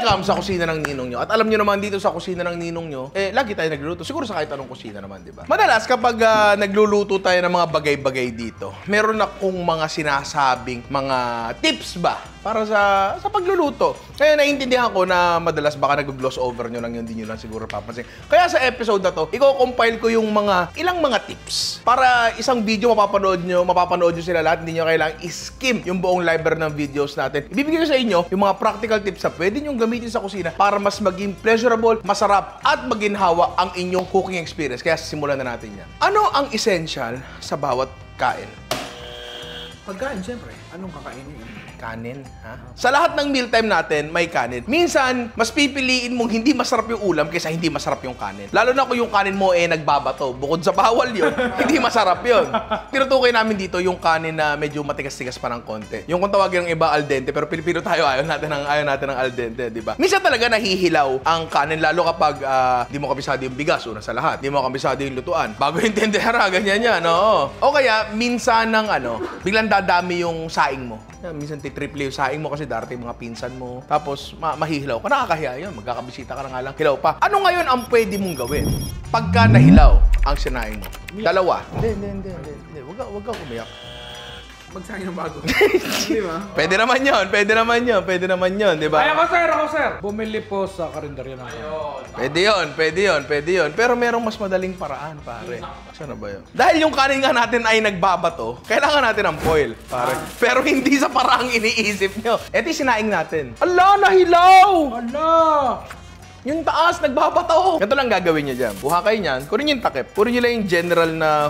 Welcome sa kusina ng ninong nyo. At alam nyo naman dito sa kusina ng ninong nyo, lagi tayo nagluluto. Siguro sa kahit anong kusina naman, di ba? Madalas kapag nagluluto tayo ng mga bagay-bagay dito, meron akong mga sinasabing mga tips ba para sa pagluluto. Kaya naiintindihan ko na madalas baka nag-gloss over nyo lang yun, hindi nyo lang siguro papansin. Kaya sa episode na to, i-compile ko yung ilang mga tips para isang video mapapanood nyo sila lahat, hindi nyo kailangang i-skim yung buong library ng videos natin. Ibibigay ko sa inyo yung mga practical tips na pwede nyong gamitin sa kusina para mas maging pleasurable, masarap, at maginhawa ang inyong cooking experience. Kaya simulan na natin yan. Ano ang essential sa bawat kain? Pagkain, siyempre. Anong kakainin? Kanin, ha? Sa lahat ng mealtime natin, may kanin. Minsan, mas pipiliin mong hindi masarap yung ulam kaysa hindi masarap yung kanin. Lalo na kung yung kanin mo nagbabato. Bukod sa bawal yun, hindi masarap yun. Tinutukoy namin dito yung kanin na medyo matigas-tigas pa ng konti. Yung kung tawagin ng iba al dente, pero Pilipino tayo, ayaw natin ng al dente, di ba? Minsan talaga nahihilaw ang kanin, lalo kapag di mo kabisado yung bigas, una sa lahat. Di mo kabisado yung lutuan. Bago yung tendera, ganyan yan, no? O kaya, minsan ng biglang dadami yung saing mo. Minsan triple yung saing mo kasi darating mga pinsan mo. Tapos, mahihilaw ka. Nakakahiya yun. Magkakabisita ka na nga lang. Hilaw pa. Ano ngayon ang pwede mong gawin pagka nahilaw ang sinaing mo? Dalawa. Hindi. Huwag ka umiyak. Magsahin ng bago. Di ba? Pwede naman yun. Di ba? Ay, ako sir. Bumili po sa karinderya ng Pwede yun. Pero merong mas madaling paraan, pare. Saan ba yun? Dahil yung kanin nga natin ay nagbabato, kailangan natin ng foil, pare. Pero hindi sa paraang iniisip nyo. Ito yung sinaing natin. Ala, nahilaw! Ala! Yung taas, nagbabato. Ganito lang gagawin nyo dyan. Kuha kayo nyan, kunin nyo yung takip. Kunin nyo lang yung general na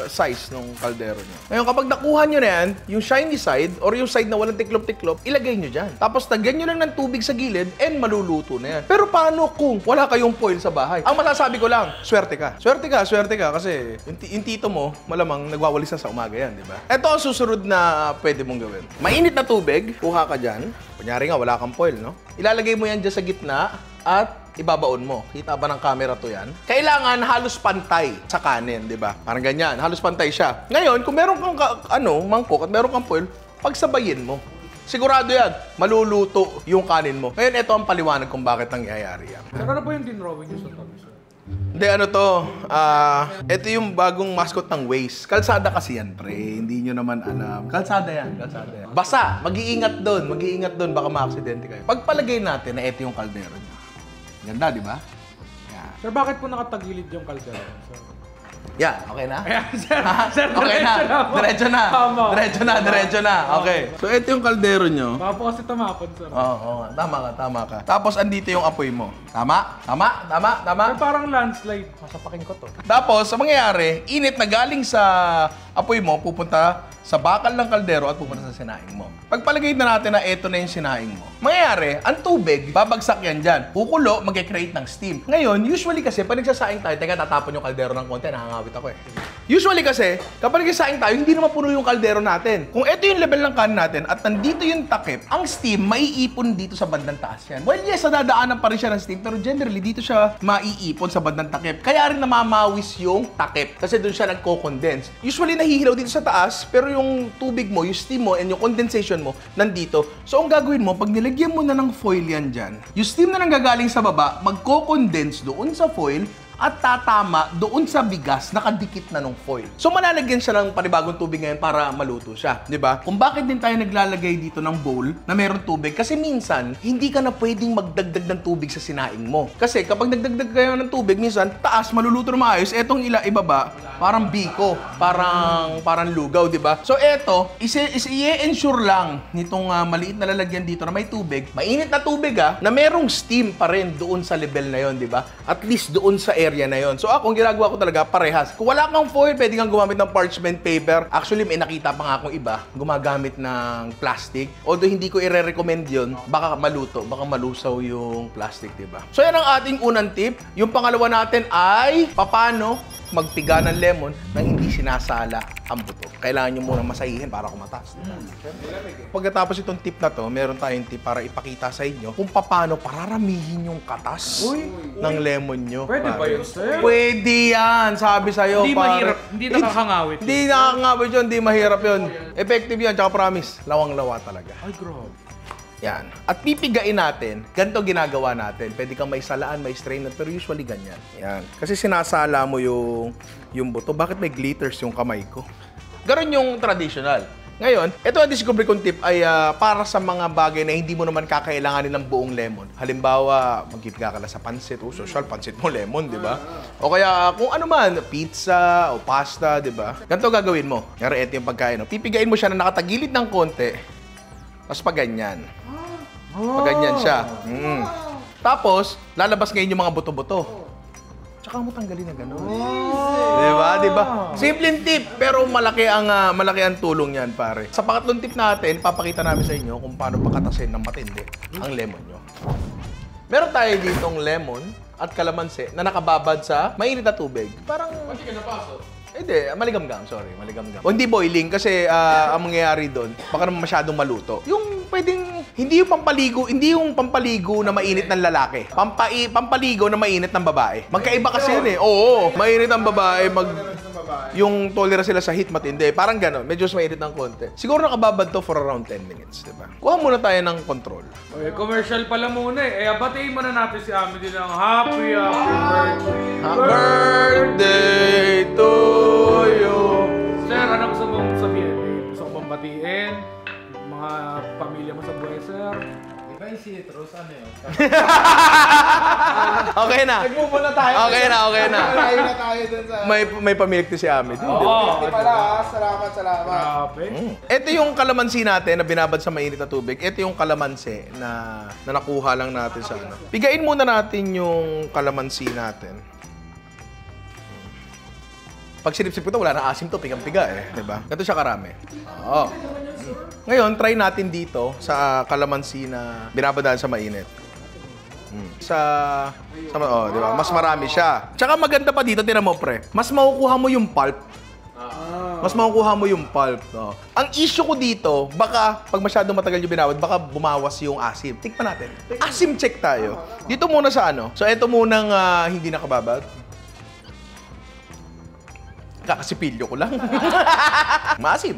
size ng kaldero nyo. Ngayon, kapag nakuha nyo na yan, yung shiny side or yung side na walang tiklop-tiklop, ilagay nyo dyan. Tapos, tagyan nyo lang ng tubig sa gilid and maluluto na yan. Pero paano kung wala kayong foil sa bahay? Ang masasabi ko lang, swerte ka. Swerte ka kasi yung tito mo, malamang nagwawalis na sa umaga yan, di ba? Ito ang susunod na pwede mong gawin. Mainit na tubig, kuha ka dyan. Kunyari nga, wala kang foil, no? Ilalagay mo yan dyan sa gitna at ibabaon mo. Kita ba ng camera to yan? Kailangan halos pantay sa kanin, di ba? Parang ganyan, halos pantay siya. Ngayon, kung meron kang mangkok at meron kang foil, pagsabayin mo. Sigurado yan, maluluto yung kanin mo. Ngayon, ito ang paliwanag kung bakit nangyayari yan. Sir, ano po yung dinrawing nyo sa tabi, sir? Hindi, ito yung bagong mascot ng Waze. Kalsada kasi yan, pre. Hindi nyo naman alam. Kalsada yan. Basta, mag-iingat doon, baka ma-aksidente kayo. Pagpalagay natin na ito yung kaldero nyo. Ganda, di ba? Yeah. Sir, bakit po nakatagilid yung kaldero, sir? Yeah, okay na? Ayan, sir, Okay na. Diretso na. Okay. So, ito yung kaldero nyo. Baka po kasi tamapon, sir. Oo, tama ka. Tapos, andito yung apoy mo. Tama? Sir, parang landslide. Masapakin ko to. Tapos, ang mangyayari, init na galing sa apoy mo, pupunta sa bakal ng kaldero at pupunta sa sinaing mo. Pagpalagay na natin na ito na yung sinaing mo. Mangyayari, ang tubig, babagsak yan dyan. Kukulo, mag-create ng steam. Ngayon, usually kasi, pag nagsasaing tayo, teka, tatapon yung kaldero ng konti, nakangawit ako eh. Usually kasi, kapag nagsasaing tayo, hindi naman puno yung kaldero natin. Kung ito yung level ng kanin natin at nandito yung takip, ang steam, maiipon dito sa bandang taas yan. Well, yes, nadadaanan pa rin siya ng steam, pero generally, dito siya maiipon sa bandang takip. Kaya rin namamawis yung takip kasi doon siya nagko-condense. Usually, nahihilaw dito sa taas, pero yung tubig mo, yung steam mo, and yung condensation mo, nandito. So, ang gagawin mo, pag nilagyan mo na ng foil yan dyan, yung steam na nanggagaling sa baba, magko-condense doon sa foil, at tatama doon sa bigas, nakadikit na ng foil. So, malalagyan siya ng panibagong tubig ngayon para maluto siya, di ba? Kung bakit din tayo naglalagay dito ng bowl na meron tubig, kasi minsan, hindi ka na pwedeng magdagdag ng tubig sa sinaing mo. Kasi kapag nagdagdag kayo ng tubig, minsan, taas, maluluto na maayos, etong ibaba, parang biko, parang lugaw, di ba? So, eto, i-ensure lang nitong maliit na lalagyan dito na may tubig, mainit na tubig na merong steam pa rin doon sa level na yon, di ba? At least doon sa area na yon. So ako, ang ginagawa ko talaga, parehas. Kung wala kang foil, pwede kang gumamit ng parchment paper. Actually, may nakita pa nga akong iba, gumagamit ng plastic. Although hindi ko i-recommend yun, baka maluto, baka malusaw yung plastic, diba? So yan ang ating unang tip. Yung pangalawa natin ay, paano magpiga ng lemon na hindi sinasala ang buto. Kailangan nyo munang masahihin para kumatas. Diba? Pagkatapos itong tip na to, meron tayong tip para ipakita sa inyo kung paano pararamihin yung katas ng lemon nyo. Pwede ba yun, sir? Pwede yan, sabi sa'yo. Hindi mahirap, hindi nakakangawit. Hindi nakakangawit yun, hindi mahirap yun. Effective yan, tsaka promise, lawang-lawa talaga. Ay, grabe. Yan. At pipigain natin, ganito ginagawa natin. Pwede kang may salaan, may strain, pero usually ganyan. Yan. Kasi sinasala mo yung buto. Bakit may glitters yung kamay ko? Ganon yung traditional. Ngayon, ito ang discovery kong tip ay para sa mga bagay na hindi mo naman kakailanganin ng buong lemon. Halimbawa, magpipiga ka na sa pansit. Social, pansit mo lemon, di ba? O kaya kung ano man, pizza o pasta, di ba? Ganito gagawin mo. Ngayari, ito yung pagkain. No? Pipigain mo siya na nakatagilid ng konti. Tapos pag ganyan. Pag ganyan siya. Tapos, lalabas ngayon yung mga buto-buto. Tsaka mo tanggalin na gano'n. Diba? Simpleng tip, pero malaki ang tulong yan, pare. Sa pangatlong tip natin, papakita namin sa inyo kung paano pakatasin ng matindi ang lemon nyo. Meron tayo ditong lemon at kalamansi na nakababad sa mainit na tubig. Parang... Pati ka napasok? Hindi, maligamgam. Sorry, maligamgam. O hindi boiling kasi ang mangyayari doon, baka naman masyadong maluto. Yung pwedeng, hindi yung pampaligo na mainit ng lalaki. Pampaligo na mainit ng babae. Magkaiba kasi yun eh. Oo, mainit ang babae, yung tolerance sila sa heat matindi. Parang gano'n, medyo mainit ng konti. Siguro nakababad to for around 10 minutes, di ba? Kuha muna tayo ng control. Okay, commercial pala muna eh. Batiin muna natin si Ami din ng happy birthday. Happy birthday to you. Sir, ano gusto mong sabihin? Gusto ko bang batiin? Mga pamilya mo sa buhay, sir? Iba yung citrus, ano yun? Okay na. Nag-move on na tayo. Okay na. Malayo na tayo dun sa... May pamilikti si Ami. Oo. Pala, salamat. Grabe. Ito yung kalamansi natin na binabad sa mainit na tubig. Ito yung kalamansi na nakuha lang natin sa ano. Pigain muna natin yung kalamansi natin. Pag sinipsip ko ito, wala na asim to, pigang-piga eh. Diba? Ganito siya karami. Oo. Ngayon, try natin dito sa kalamansi na binabadaan sa mainit. Diba? Mas marami siya. Tsaka maganda pa dito, tinan mo pre. Mas makukuha mo yung pulp. No? Ang issue ko dito, baka pag masyadong matagal yung binawad, baka bumawas yung asim. Tikman natin. Asim check tayo. Dito muna sa ano. So, ito munang hindi nakababad. Kakasipilyo ko lang. Maasim.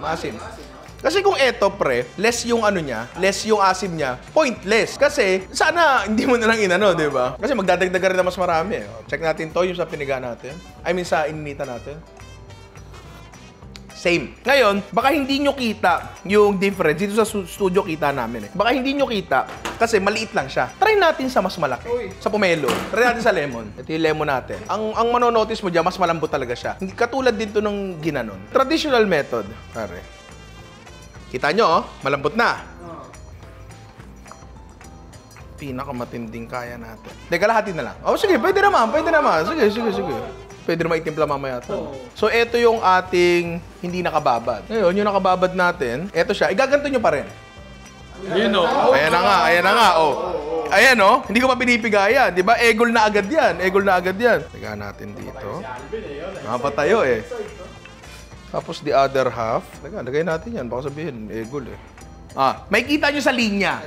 Kasi kung eto, pre, less yung ano niya, less yung asim niya, pointless. Kasi, sana hindi mo na lang inano, di ba? Kasi magdadagdagan rin na mas marami. Check natin to, yung sa piniga natin. Sa ininita natin. Same. Ngayon, baka hindi nyo kita yung difference. Dito sa studio kita namin eh. Baka hindi nyo kita kasi maliit lang siya. Try natin sa mas malaki. Sa pomelo. Try natin sa lemon. Ito yung lemon natin. Ang manonotice mo dyan, mas malambot talaga siya. Hindi katulad din to ng ginanon. Traditional method. Pare. Kita nyo, oh. Malambot na. Pinakamatinding kaya natin. Teka, kalahati na lang. Oh, sige, pwede naman. Sige. Pwede naman itimpla mamaya ito. So, ito yung ating hindi nakababad. Ngayon, yung nakababad natin, ito siya. Igaganto nyo pa rin. Ayan o. Ayan na nga, oh. Ayan, oh. Hindi ko pa pinipigaya. Di ba? Egol na agad yan. Tiga natin dito. Nakapatayo eh. Tapos the other half. Lagay natin yan. Baka sabihin, egol eh. May kita nyo sa linya.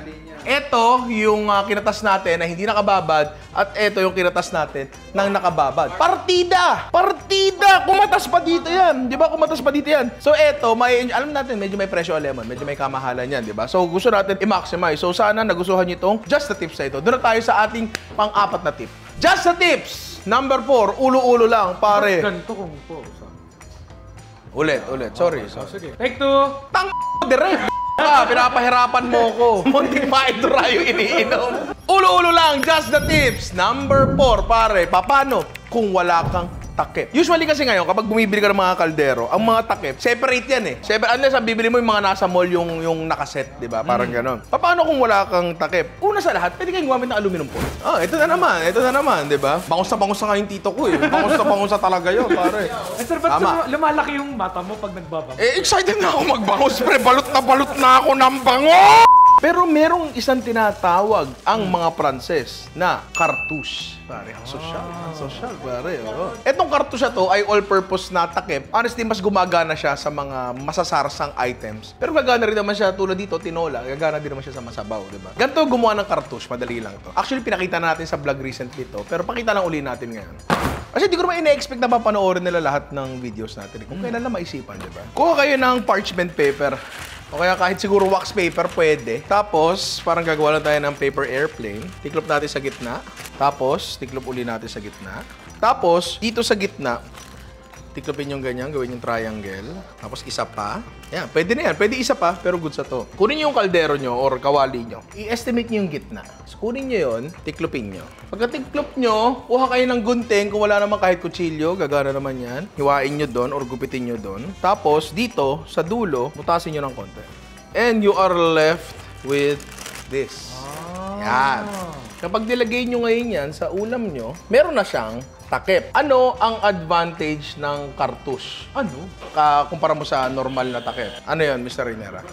Ito yung kinatas natin na hindi nakababad at ito yung kinatas natin nang nakababad. Partida! Kumatas pa dito yan. Di ba? So ito, alam natin, medyo may presyo lemon. Medyo may kamahalan yan, di ba? So gusto natin i-maximize. So sana nagustuhan nyo itong Just the Tips na ito. Doon na tayo sa ating pang-apat na tip. Just the Tips! Number 4, ulo-ulo lang, pare. Ganito kung po. Ulit. Sorry. Sige. Take 2. Direct! Pinapahirapan mo ko. Muntik pa ito rayo iniinom. Ulo-ulo lang, just the tips. Number 4, pare. Paano kung wala kang takip? Usually kasi ngayon, kapag bumibili ka ng mga kaldero, ang mga takip, separate yan eh. Unless bibili mo yung mga nasa mall, yung nakaset, di ba? Parang ganon. Paano kung wala kang takip? Una sa lahat, pwede kayong gumamit ng aluminum foil. Ito na naman, di ba? Bangus na nga yung tito ko eh. Bangus na talaga yun, pare. Sir, ba't lumalaki yung mata mo pag nagbabang? Excited na ako magbangus, pre. Balot na ako ng bango! Pero merong isang tinatawag ang mga Pranses na cartouche. Pare, ang social, pare. Oo. Etong cartouche na to ay all-purpose na takip. Honestly, mas gumagana siya sa mga masasarsang items. Pero gagana rin naman siya tulad dito, tinola. Gagana din naman siya sa masabaw, di ba? Ganito gumawa ng cartouche, madali lang to. Actually, pinakita natin sa vlog recently to. Pero pakita lang uli natin ngayon. Kasi di ko naman ina-expect na mapanoorin nila lahat ng videos natin. Kung kailan na maisipan, di ba? Kuha kayo ng parchment paper. O kaya kahit siguro wax paper, pwede. Tapos, parang gagawa lang tayo ng paper airplane. Tiklop natin sa gitna. Tapos, tiklop uli natin sa gitna. Tapos, dito sa gitna, tiklopin yung ganyan, gawin yung triangle. Tapos, isa pa. Yan, pwede na yan. Pwede isa pa, pero good sa to. Kunin yung kaldero nyo or kawali nyo. I-estimate nyo yung gitna. So, kunin nyo yun, tiklopin nyo. Pagka tiklop nyo, kuha kayo ng gunting. Kung wala naman kahit kutsilyo, gagana naman yan. Hiwain nyo doon or gupitin nyo doon. Tapos, dito, sa dulo, butasin nyo ng konti. And you are left with this. Yan. Kapag nilagay nyo ngayon yan sa ulam nyo, meron na siyang takip. Ano ang advantage ng cartouche? Ano? Kumpara mo sa normal na takip. Ano yun, Mr. Rinera?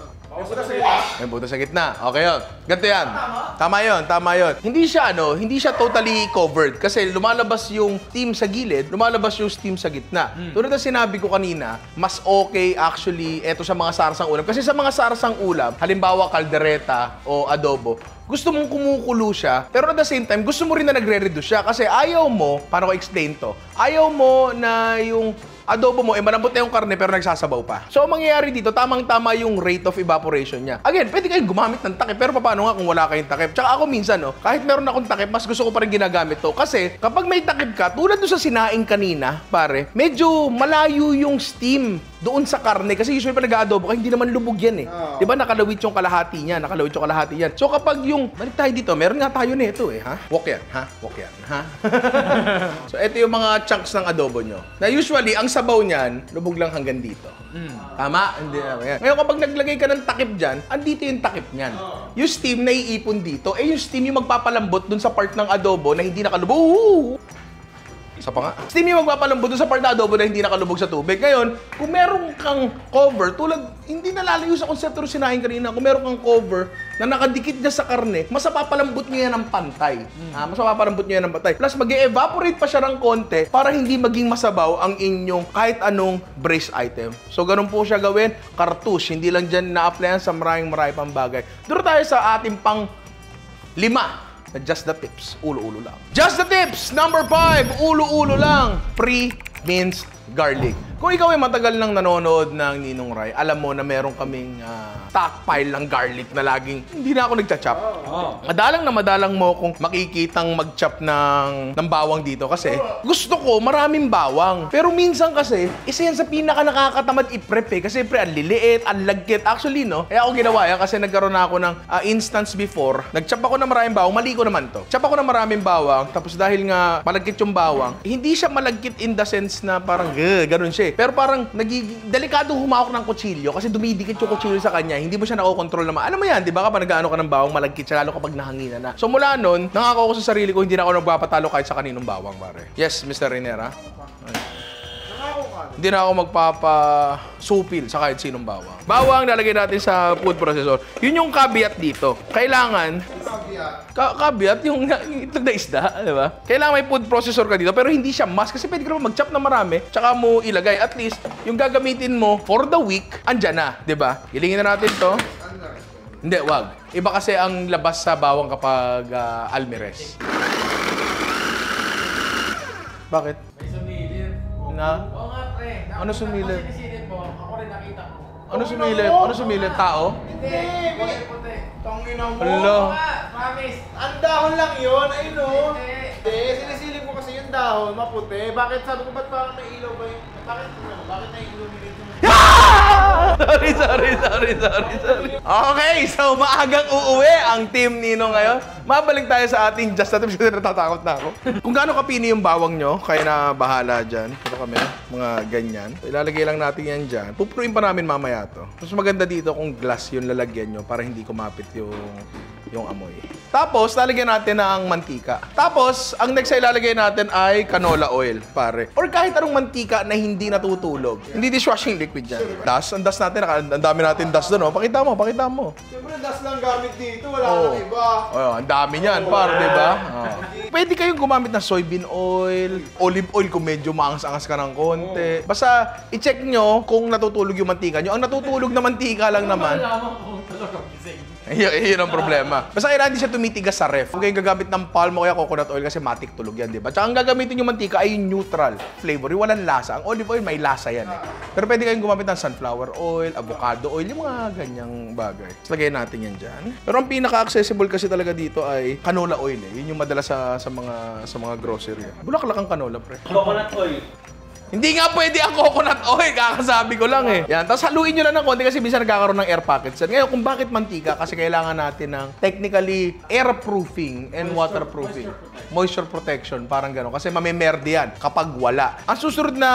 May buto sa gitna. Okay yun. Ganito yan. Tama yun, tama yun. Hindi siya totally covered. Kasi lumalabas yung steam sa gilid, lumalabas yung steam sa gitna. Tulad na sinabi ko kanina, mas okay actually eto sa mga sarsang ulam. Kasi sa mga sarsang ulam, halimbawa kaldereta o adobo, gusto mong kumukulo siya, pero at the same time, gusto mo rin na nagre-reduce siya. Kasi ayaw mo, paano ko explain to? Ayaw mo na yung adobo mo, malambot na yung karne pero nagsasabaw pa. So, ang mangyayari dito, tamang-tama yung rate of evaporation niya. Again, pwede kayong gumamit ng takip, pero paano nga kung wala kayong takip? Tsaka ako minsan, kahit meron akong takip, mas gusto ko pa rin ginagamit to. Kasi, kapag may takip ka, tulad doon sa sinaing kanina, pare, medyo malayo yung steam doon sa karne. Kasi usually pa nag-aadobo ka, hindi naman lubog yan eh. Diba nakalawit yung kalahati niya, So, kapag yung, balik tayo dito, meron nga tayo nito eh, ha? Walk yan, ha? So, ito yung mga chunks ng adobo nyo. Na usually, ang sabaw niyan, lubog lang hanggang dito. Tama? Hindi na yan. Ngayon, kapag naglagay ka ng takip dyan, andito yung takip niyan. Yung steam naiipon dito, yung steam yung magpapalambot dun sa part ng adobo na hindi nakalubog. Isa pa nga. Steam yung magpapalambot dun sa part ng adobo na hindi nakalubog sa tubig. Ngayon, kung meron kang cover, tulad, hindi nalalayo sa konsepto rin sinahin kanina, kung meron kang cover na nakadikit na sa karne, mas mapapalambot nyo yan ng pantay. Mas mapapalambot nyo yan ng pantay. Plus, mag-evaporate pa siya ng konti para hindi maging masabaw ang inyong kahit anong braised item. So, ganun po siya gawin. Cartouche, hindi lang dyan na-applyan sa maraming pang bagay. Duro tayo sa ating pang 5. Just the tips. Ulo-ulo lang. Just the tips! Number 5. Ulo-ulo lang. Pre-minced garlic. Kung ikaw ay matagal nang nanonood ng Ninong Rai, alam mo na meron kaming stockpile ng garlic na laging hindi na ako nagcha-chop. Madalang mo kung makikitang mag-chop ng bawang dito kasi gusto ko maraming bawang. Pero minsan kasi, isa yan sa pinaka nakakatamad i-prep eh. Kasi ang liliit, ang lagkit. Actually, kaya ako ginawa yan kasi nagkaroon na ako ng instance before. Nag-chop ako ng maraming bawang. Mali ko naman to. Chop ako ng maraming bawang. Tapos dahil nga malagkit yung bawang, hindi siya malagkit in the sense na parang ganun siya eh. Pero parang nagiging delikado humawak ng kutsilyo kasi dumidikit yung kutsilyo sa kanya. Hindi mo siya nakokontrol naman. Alam mo yan, di ba? Kapag nag-ano ka ng bawang, malagkit siya lalo kapag nahanginan na. So mula nun, nangako ko sa sarili ko, hindi na ako nagpapatalo kahit sa kaninong bawang, pare. Yes, Mr. Rinera? Hindi na ako magpapasupil sa kahit sinong bawang. Bawang lalagay natin sa food processor. Yun yung caveat dito. Kailangan caveat yung itlog na isda, di ba? Kailangan may food processor ka dito pero hindi siya must kasi pwede ka naman mag-chop na marami tsaka mo ilagay. At least, yung gagamitin mo for the week, andyan na, di ba? Ilingin na natin to. Hindi, wag. Iba kasi ang labas sa bawang kapag almirez. Bakit? May sumilip. Na? Oo nga, pre. Ano sumilip? Ako sinisilip mo, ako rin nakita ko. Ano sumilip? Ano sumilip? Tao? Hindi, puti-puti. Tangina mo. Hello. Promise. Ang dahon lang yun, ayun o. Hindi. Hindi, sinisilip ko kasi yung dahon, maputi. Bakit sabi ko, ba't parang may ilaw ba yun? Bakit na-illuminate yung... Sorry. Okay, so maagang uuwi ang team Nino ngayon. Mabalik tayo sa ating Just the Tips kasi natatakot na ako. Kung gaano kapini yung bawang nyo, kayo na bahala dyan. Ito kami, mga ganyan. So, ilalagay lang natin yan dyan. Pupuruin pa namin mamaya to. Mas maganda dito kung glass yung lalagyan nyo para hindi kumapit yung amoy. Tapos, lalagyan natin ng mantika. Tapos, ang next ay ilalagay natin ay canola oil, pare. Or kahit anong mantika na hindi natutulog. Hindi dishwashing liquid yan. Dust, ang dust natin, ang dami natin dust doon. Pakita mo. Siyempre, das lang gamit dito, wala nang iba. Ang dami niyan, pare, di ba? Pwede kayong gumamit ng soybean oil, olive oil kung medyo maangas-angas ka ng konti. Basta, i-check nyo kung natutulog yung mantika nyo. Ang natutulog na mantika lang naman. Malaman kung talagang gising. Yun ang problema. Basta kailangan hindi siya tumitigas sa ref. Kung kayo gagamit ng palm o kaya coconut oil kasi matik tulog yan, di ba? Tsaka ang gagamitin yung mantika ay neutral flavor. Yung walang lasa. Ang olive oil may lasa yan eh. Pero pwede kayong gumamit ng sunflower oil, avocado oil, yung mga ganyang bagay. So, lagay natin yan dyan. Pero ang pinaka-accessible kasi talaga dito ay canola oil eh. Yun yung madalas sa mga grocery. Bulaklak ang canola, pre. Coconut oil. Hindi nga pwede ang coconut oil, kakasabi ko lang eh. Yan, tapos haluin nyo lang ng konti kasi minsan nagkakaroon ng air pockets. Ngayon, kung bakit mantika? Kasi kailangan natin ng technically airproofing and waterproofing. Moisture protection, parang gano'n. Kasi mamimerde yan kapag wala. Ang susunod na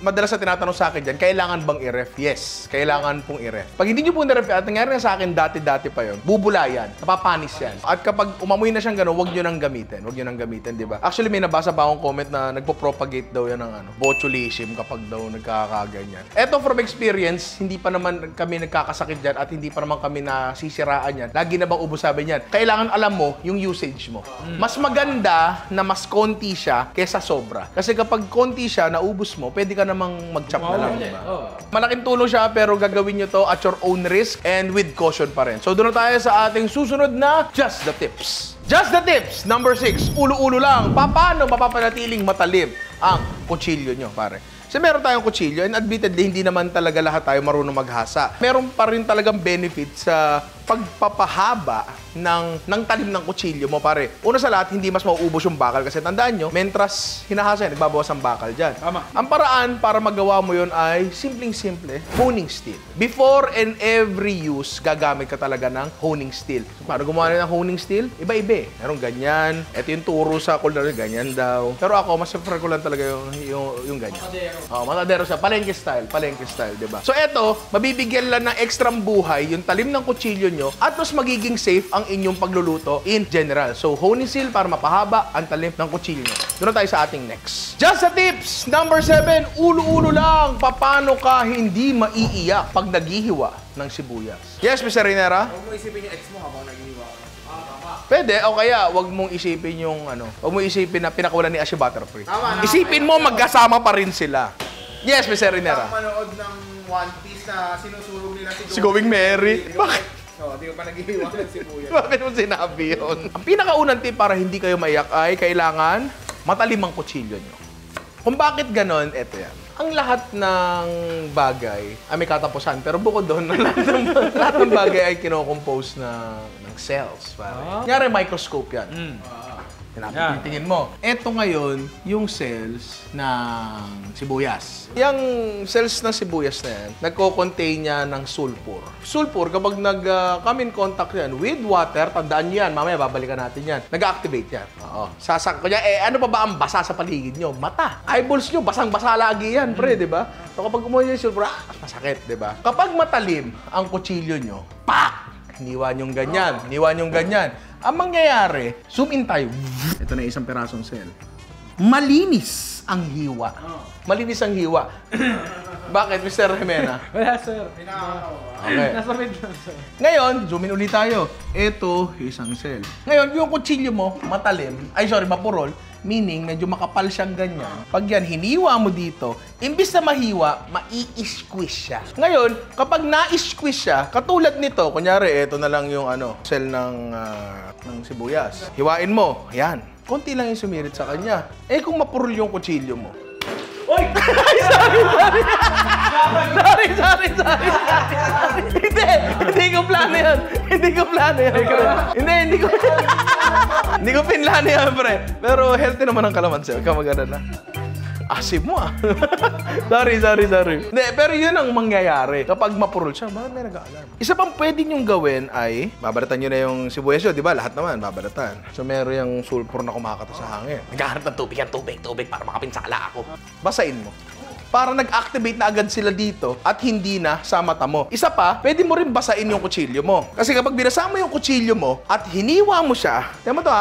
madalas na tinatanong sa akin dyan, kailangan bang i-ref? Yes, kailangan pong i-ref. Pag hindi nyo po na-ref, at nangyari na sa akin dati-dati pa yun, bubula yan, napapanis yan. At kapag umamoy na siyang gano'n, huwag nyo nang gamitin. Huwag nyo nang gamitin, di ba? Actually, may nabasa pa akong comment na nagpo-propagate daw yan ng botulism kapag daw nagkakaganyan. Eto from experience, hindi pa naman kami nagkakasakit dyan at hindi pa naman kami nasisiraan yan. Lagi na bang ubos sabi niyan? Kailangan alam mo yung usage mo. Mas maganda na mas konti siya kesa sobra. Kasi kapag konti siya, naubos mo, pwede ka namang mag-chop na lang, diba? Malaking tulong siya pero gagawin nyo to at your own risk and with caution pa rin. So doon na tayo sa ating susunod na Just the Tips. Just the Tips, number 6, ulo-ulo lang. Paano mapapanatiling matalim ang kutsilyo nyo, pare? Kasi meron tayong kutsilyo and admittedly, hindi naman talaga lahat tayo marunong maghasa. Meron pa rin talagang benefit sa pagpapahaba ng talim ng kutsilyo mo, pare. Una sa lahat, hindi mas mauubos yung bakal kasi tandaan nyo, mentras hinahasa yan, nagbabawas ang bakal dyan. Tama. Ang paraan para magawa mo yun ay simpleng-simple, honing steel. Before and every use, gagamit ka talaga ng honing steel. So, paano gumawa ng honing steel? Iba-iba. Meron ganyan. Ito yung turo sa culinary, ganyan daw. Pero ako, mas prefer ko lang talaga yung ganyan. Matadero siya. Palengke style, diba? So, eto, mabibigyan lang ng extra buhay yung talim ng kutsilyo nyo at mas magiging safe ang inyong pagluluto in general. So, honing steel para mapahaba ang talim ng kutsilyo nyo. Doon na tayo sa ating next. Just a tips! Number 7, ulo-ulo lang. Paano ka hindi maiiyak pag naghihiwa ng sibuyas? Yes, Mr. Rinera? Huwag mo isipin yung ex mo habang naghihiwa ka. Pwede, o kaya wag mong isipin yung wag mong isipin na pinakawalan ni Ashi Butterfree. Tama, Isipin mo magkasama pa rin sila. Yes, Mr. Rinera. Manood ng One Piece na sinusulog nila Si Going Mary. Bakit? Di ko pa naghihiwa ng sibuyas. Bakit mo sinabi yun? Ang pinakaunang tip para hindi kayo maiyak ay kailangan matalim ang kutsilyo nyo. Kung bakit ganon, eto yan. Ang lahat ng bagay ay may katapusan. Pero bukod doon, lahat ng bagay ay kinocompose ng cells. Kunyari, microscope yan. Tingin mo. Ito ngayon, yung cells ng sibuyas. Yung cells ng sibuyas na yan, nagko-contain niya ng sulfur. Sulfur, kapag nag-come in contact yan with water, tandaan niyo yan, mamaya babalikan natin yan, nag-activate yan. Oo. Ano pa ba ang basa sa paligid nyo? Mata. Eyeballs nyo, basang-basa lagi yan, pre, di ba? So kapag umuha yung sulfur, masakit, di ba? Kapag matalim ang kutsilyo nyo, pak! Hiniwa nyong ganyan, hiniwa nyong ganyan. Ang mangyayari, zoom in tayo. Ito na isang perasong cell. Malinis ang hiwa. Malinis ang hiwa. Bakit, Mr. Jimena? Wala, sir. Okay. Nasa mid lang, sir. Ngayon, zoom in ulit tayo. Ito, isang cell. Ngayon, yung kutsilyo mo, mapurol, meaning medyo makapal siyang ganyan. Pag yan, hiniwa mo dito, imbis na mahiwa, mai-squeeze siya. Ngayon, kapag na-squeeze siya, katulad nito, kunyari, ito na lang yung cell ng sibuyas. Hiwain mo, yan. Konti lang yung sumirit sa kanya. Eh, kung mapurol yung kutsilyo mo. Oy! Sorry. Hindi ko plano yan. Hindi ko pinlano yan, pre. Pero healthy naman ang kalamansi. Huwag ka mag-alala. Asim mo, Sorry. Hindi, pero yun ang mangyayari. Kapag mapurol siya, bakit may nag-aalarm? Isa pang pwede nyong gawin ay, babalatan nyo na yung sibuyas yun, di ba? Lahat naman, babalatan. So, meron yung sulfur na kumakata sa hangin. Naghahanap ng tubig para makapinsala ako. Basain mo. Para nag-activate na agad sila dito at hindi na sa mata mo. Isa pa, pwede mo rin basain yung kutsilyo mo. Kasi kapag binasa mo yung kutsilyo mo at hiniwa mo siya, tignan mo to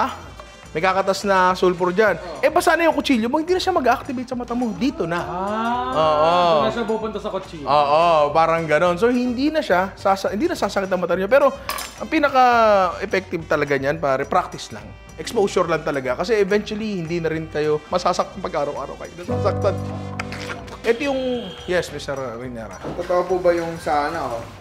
may kakatas na sulfur dyan. Basa na yung kutsilyo mo, hindi na siya mag-activate sa mata mo. Dito na. Doon na siya pupunta sa kutsilyo. Oo, parang ganon. So, hindi na sasakit ang mata niyo. Pero, ang pinaka-effective talaga niyan, pare, practice lang. Exposure lang talaga. Kasi eventually, hindi na rin kayo masasaktan pag araw-araw kayo nasasaktan. Ito yung... Yes, Mr. Rinera. Totoo po ba yung sa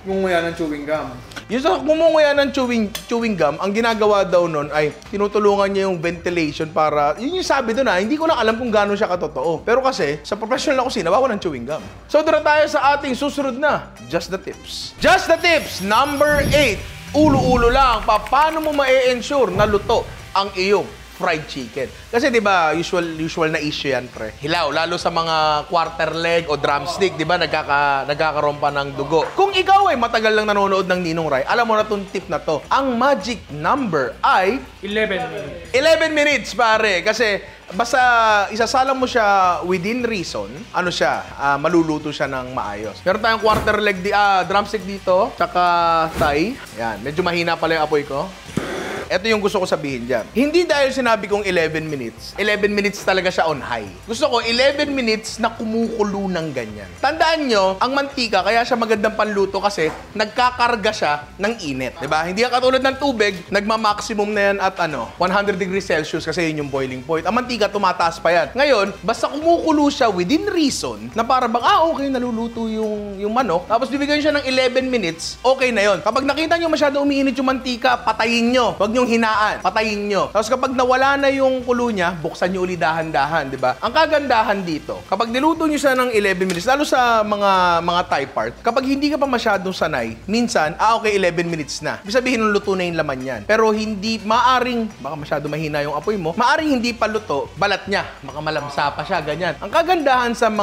munguya ng chewing gum? Yung sa kumunguya ng chewing gum, ang ginagawa daw nun ay tinutulungan niya yung ventilation para... Yun yung sabi doon hindi ko lang alam kung gaano siya katotoo. Pero kasi, sa professional na kusina, bawal ng chewing gum. So, doon na tayo sa ating susunod na Just the Tips. Just the Tips, number 8. Ulo-ulo lang. Paano mo ma-ensure na luto ang iyong fried chicken? Kasi 'di ba, usual na issue 'yan, pre. Hilaw lalo sa mga quarter leg o drumstick, 'di ba, nagkakaroon pa ng dugo. Kung ikaw ay matagal lang nanonood ng Ninong Rai, alam mo na 'tong tip na 'to. Ang magic number ay 11 minutes. 11 minutes, pare. Kasi basta isasalang mo siya within reason, maluluto siya ng maayos. Meron tayong quarter leg drumstick dito, tsaka thigh. Yan, medyo mahina pala yung apoy ko. Ito yung gusto ko sabihin dyan. Hindi dahil sinabi kong 11 minutes. 11 minutes talaga siya on high. Gusto ko 11 minutes na kumukulo ng ganyan. Tandaan nyo, ang mantika, kaya siya magandang panluto kasi nagkakarga siya ng init. Diba? Hindi ka katulad ng tubig, nagma-maximum na yan at 100 degrees Celsius kasi yun yung boiling point. Ang mantika, tumataas pa yan. Ngayon, basta kumukulo siya within reason, na para bang, okay, naluluto yung manok, tapos bibigyan siya ng 11 minutes, okay na yon. Kapag nakita nyo masyado umiinit yung mantika, patayin nyo. Wag nyo hinaan, patayin nyo. Tapos kapag nawala na yung kulo niya, buksan nyo uli dahan-dahan, di ba? Ang kagandahan dito, kapag niluto nyo siya ng 11 minutes, lalo sa mga Thai part, kapag hindi ka pa masyadong sanay, minsan, okay, 11 minutes na. Ibig sabihin, luto na yung laman yan. Pero hindi, baka masyado mahina yung apoy mo, maaring hindi pa luto, balat niya, baka malamsa pa siya, ganyan. Ang kagandahan sa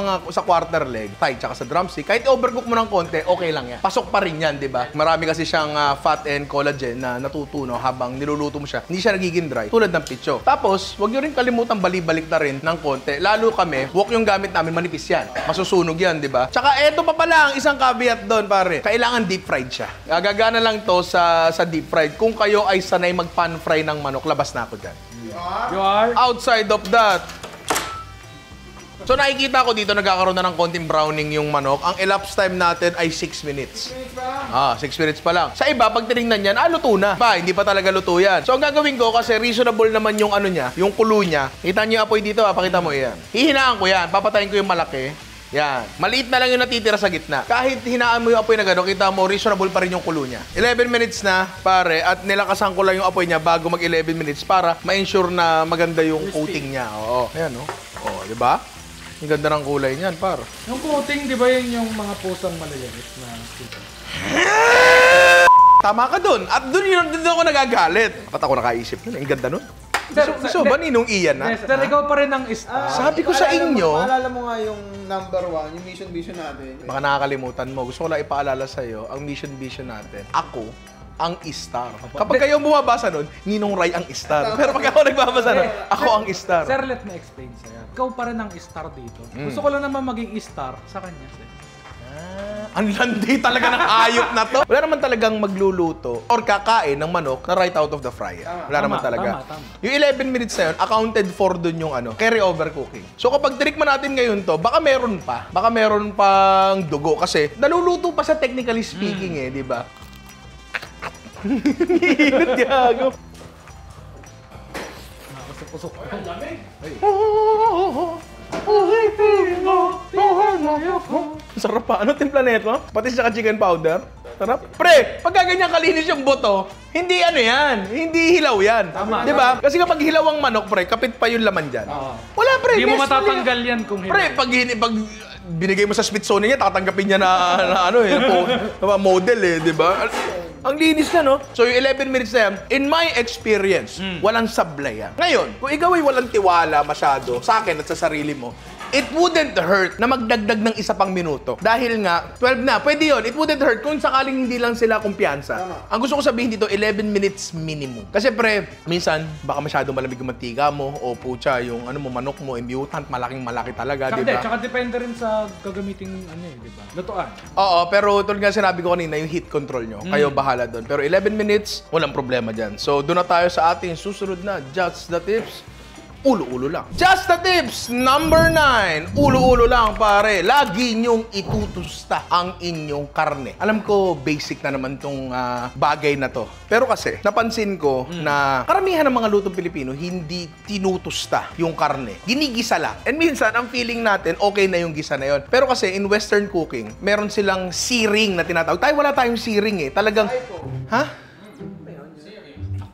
quarter leg, Thai, tsaka sa drumstick, kahit overcook mo ng konti, okay lang yan. Pasok pa rin yan, di ba? Marami kasi siyang fat and collagen na natutuno habang niluluto mo siya, hindi siya nagiging dry, tulad ng pitso. Tapos, huwag nyo rin kalimutan balibalik na rin ng konti. Lalo kami, wok yung gamit namin, manipis yan. Masusunog yan, di ba? Tsaka eto pa pala ang isang caveat doon, pare. Kailangan deep fried siya. Gagana lang to sa deep fried. Kung kayo ay sanay mag-pan fry ng manok, labas na ako dyan. You are? Outside of that, so nakikita ko dito nagkakaroon na ng konting browning yung manok. Ang elapsed time natin ay 6 minutes. 6 minutes pa lang. Sa iba, pag tinignan yan, luto na. Hindi pa talaga luto yan. So ang gagawin ko, kasi reasonable naman yung niya, yung kulo niya. Kita niyo yung apoy dito, pakita mo yan. Hihinaan ko yan, papatayin ko yung malaki. Yan. Maliit na lang yung natitira sa gitna. Kahit hinaan mo yung apoy na gano'n, kita mo, reasonable pa rin yung kulo niya. 11 minutes na, pare, at nilakasan ko lang yung apoy niya bago mag 11 minutes para ma-ensure na maganda yung coating niya. Oo. Ayan, di ba? Ang ganda ng kulay niyan, par. Yung coating, di ba yun yung mga pusang malayanis na chicken? Tama ka dun. At dun ako nagagalit. Ba't ako nakaisip nun? Ang ganda nun. So ba Ninong Ian na? Sir, ikaw pa rin ang star. Sabi ko sa inyo. Maalala mo nga yung number 1, yung mission natin. Baka nakakalimutan mo. Gusto ko lang ipaalala sa'yo, ang mission natin. Ako ang star. Kapag kayo bumabasa nun, Ninong Rai ang star. Pero pag ako nagbabasa nun, ako ang star. Sir, let me explain sa'yo. Ikaw pa rin ang star dito. Gusto ko lang naman maging star sa kanya, sir. Ang landi talaga ng ayop na to. Wala naman talagang magluluto or kakain ng manok na right out of the fryer. Wala naman talaga. Tama. Yung 11 minutes na yun, accounted for dun yung carry over cooking. So kapag tinikman natin ngayon to, baka meron pa. Baka meron pang dugo kasi naluluto pa sa technically speaking di ba? Hinot yago. Usok-usok. Ang lamig. Sarap pa. Ano timpla na ito? Pati sa chicken powder. Sarap. Pre, pagka ganyan kalinis yung buto, hindi yan. Hindi hilaw yan. Tama. Diba? Kasi kapag hilaw ang manok, pre, kapit pa yung laman dyan. Wala, pre. Hindi mo Yes, matatanggal yan kung hindi. Pre, pag binigay mo sa Smithsonian niya, tatanggapin niya na model di ba? Ang linis na, no? So, yung 11 minutes na yan, in my experience, walang sablay yan. Ngayon, kung ikaw ay walang tiwala masyado sa akin at sa sarili mo, it wouldn't hurt na magdagdag ng isa pang minuto. Dahil nga, 12 na, pwede yun. It wouldn't hurt kung sakaling hindi lang sila kumpiyansa. Ang gusto ko sabihin dito, 11 minutes minimum. Kasi pre, minsan, baka masyadong malamig yung mantika mo, o pucha, yung manok mo, mutant, malaking-malaki talaga, di ba? Tsaka depende rin sa gagamiting di ba? Lutuan. Oo, pero tulad nga sinabi ko kanina, yung heat control nyo, kayo bahala doon. Pero 11 minutes, walang problema dyan. So, doon na tayo sa ating susunod na Just the Tips. ulo-ulo lang. Just the tips! Number 9, ulo-ulo lang pare. Lagi nyong itutusta ang inyong karne. Alam ko, basic na naman tong bagay na to. Pero kasi, napansin ko na karamihan ng mga lutong Pilipino, hindi tinutusta yung karne. Ginigisa lang. And minsan, ang feeling natin, okay na yung gisa na yon. Pero kasi, in Western cooking, meron silang searing na tinatawag. Tayo wala tayong searing eh. Talagang, ha?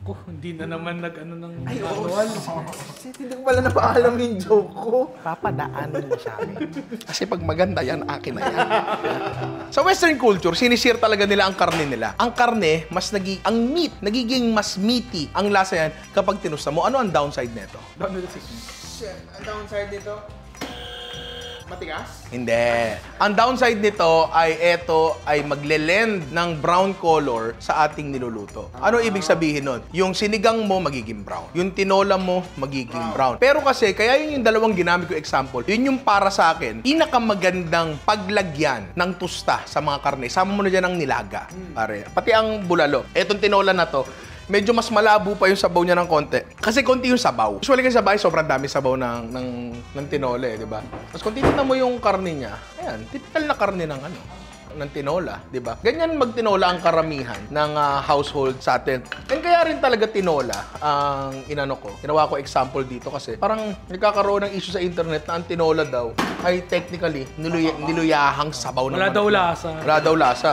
Ako, hindi na naman nag-ano ng Manual. Hindi ko pala napaalam yung joke ko. Papadaanin mo sa amin. Kasi pag maganda yan, akin na yan. Sa Western culture, sinisir talaga nila ang karne nila. Ang karne, ang meat, nagiging mas meaty ang lasa yan kapag tinusta mo. Ano ang downside nito? Shit, ang downside nito, matigas? Hindi. Ang downside nito ay magle-lend ng brown color sa ating niluluto. Ano ibig sabihin nun? Yung sinigang mo, magiging brown. Yung tinola mo, magiging brown. Pero kasi, kaya yun yung dalawang ginamit ko example, yun yung para sa akin, pinakamagandang paglagyan ng tusta sa mga karne. Sama mo na dyan ang nilaga. Pare. Pati ang bulalo. Etong tinola na to, medyo mas malabo pa yung sabaw niya ng konti. Kasi konti yung sabaw. Usually kasi sa bahay, sobrang dami sabaw ng tinola di ba? Tapos kung titignan mo yung karne niya, ayan, typical na karne ng tinola, di ba? Ganyan magtinola ang karamihan ng household sa atin. And kaya rin talaga tinola ang inano ko. Ginawa ko example dito kasi parang nagkakaroon ng issue sa internet na ang tinola daw ay technically niluyahang sabaw ng Wala daw manok. lasa. Wala daw lasa.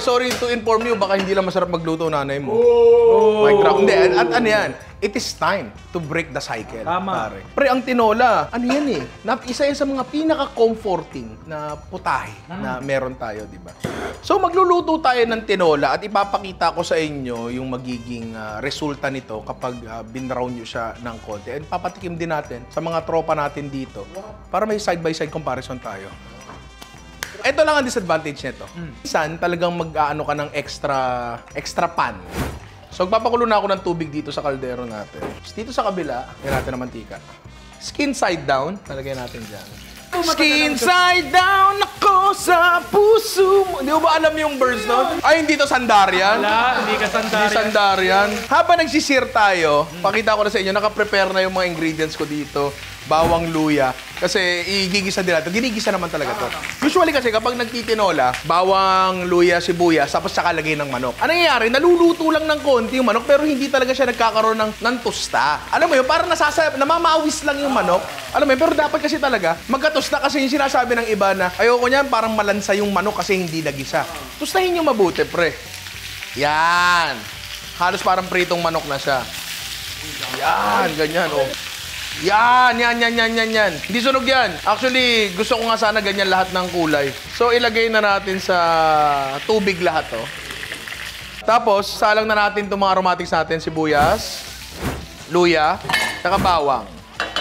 Sorry to inform you, baka hindi lang masarap magluto nanay mo. Oh! Mic drop. Hindi, at ano yan? It is time to break the cycle. Tama. Pare. Pre, ang tinola, ano yan eh? Isa yan sa mga pinaka-comforting na putahe na meron tayo, di ba? So, magluluto tayo ng tinola at ipapakita ko sa inyo yung magiging resulta nito kapag binrown nyo siya ng konti. And papatikim din natin sa mga tropa natin dito para may side-by-side comparison tayo. Ito lang ang disadvantage nito. Minsan, talagang mag-aano ka ng extra pan. So, magpapakulo na ako ng tubig dito sa kaldero natin. Dito sa kabila, lagyan natin ng mantika. Skin side down, nalagay natin dyan. Skin side down ako sa puso mo. Hindi mo ba alam yung verse nun? Ay, hindi to Sandarian. Wala, hindi ka Hindi sandari. Sandarian. Habang nagsisir tayo, pakita ko na sa inyo, naka-prepare na yung mga ingredients ko dito. Bawang, luya. Kasi igigisa din natin. Ginigisa naman talaga to. Usually kasi kapag nagtitinola, bawang, luya, sibuyas, tapos saka lagay ng manok. Ano nangyayari? Naluluto lang ng konti yung manok, pero hindi talaga siya nagkakaroon ng tusta. Alam mo yun, parang namamawis lang yung manok. Alam mo yun, pero dapat kasi talaga, magkatusta kasi yung sinasabi ng iba na ayoko niyan, parang malansa yung manok kasi hindi nagisa. Tustahin yung mabuti, pre. Yan. Halos parang pritong manok na siya. Yan, ganyan, oh. Yan. Hindi sunog yan. Actually, gusto ko nga sana ganyan lahat ng kulay. So, ilagay na natin sa tubig lahat, oh. Tapos, salang na natin itong mga aromatics natin, sibuyas, luya, saka bawang.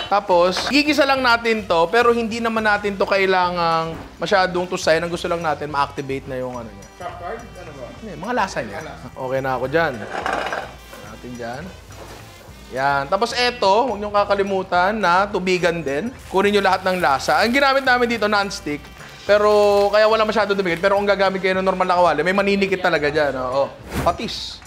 Tapos, gigisa lang natin to, pero hindi naman natin to kailangang masyadong tusayin. Ang gusto lang natin, ma-activate na yung ano niya. Trap card? Ano ba? Hindi, mga lasa niya. Okay na ako dyan. Natin dyan. Yan. Tapos eto, huwag niyong kakalimutan na tubigan din. Kunin niyo lahat ng lasa. Ang ginamit namin dito, non-stick. Pero, kaya wala masyado tubigan. Pero kung gagamit kayo ng normal na kawali, may maninikit talaga dyan. Oo. Patis.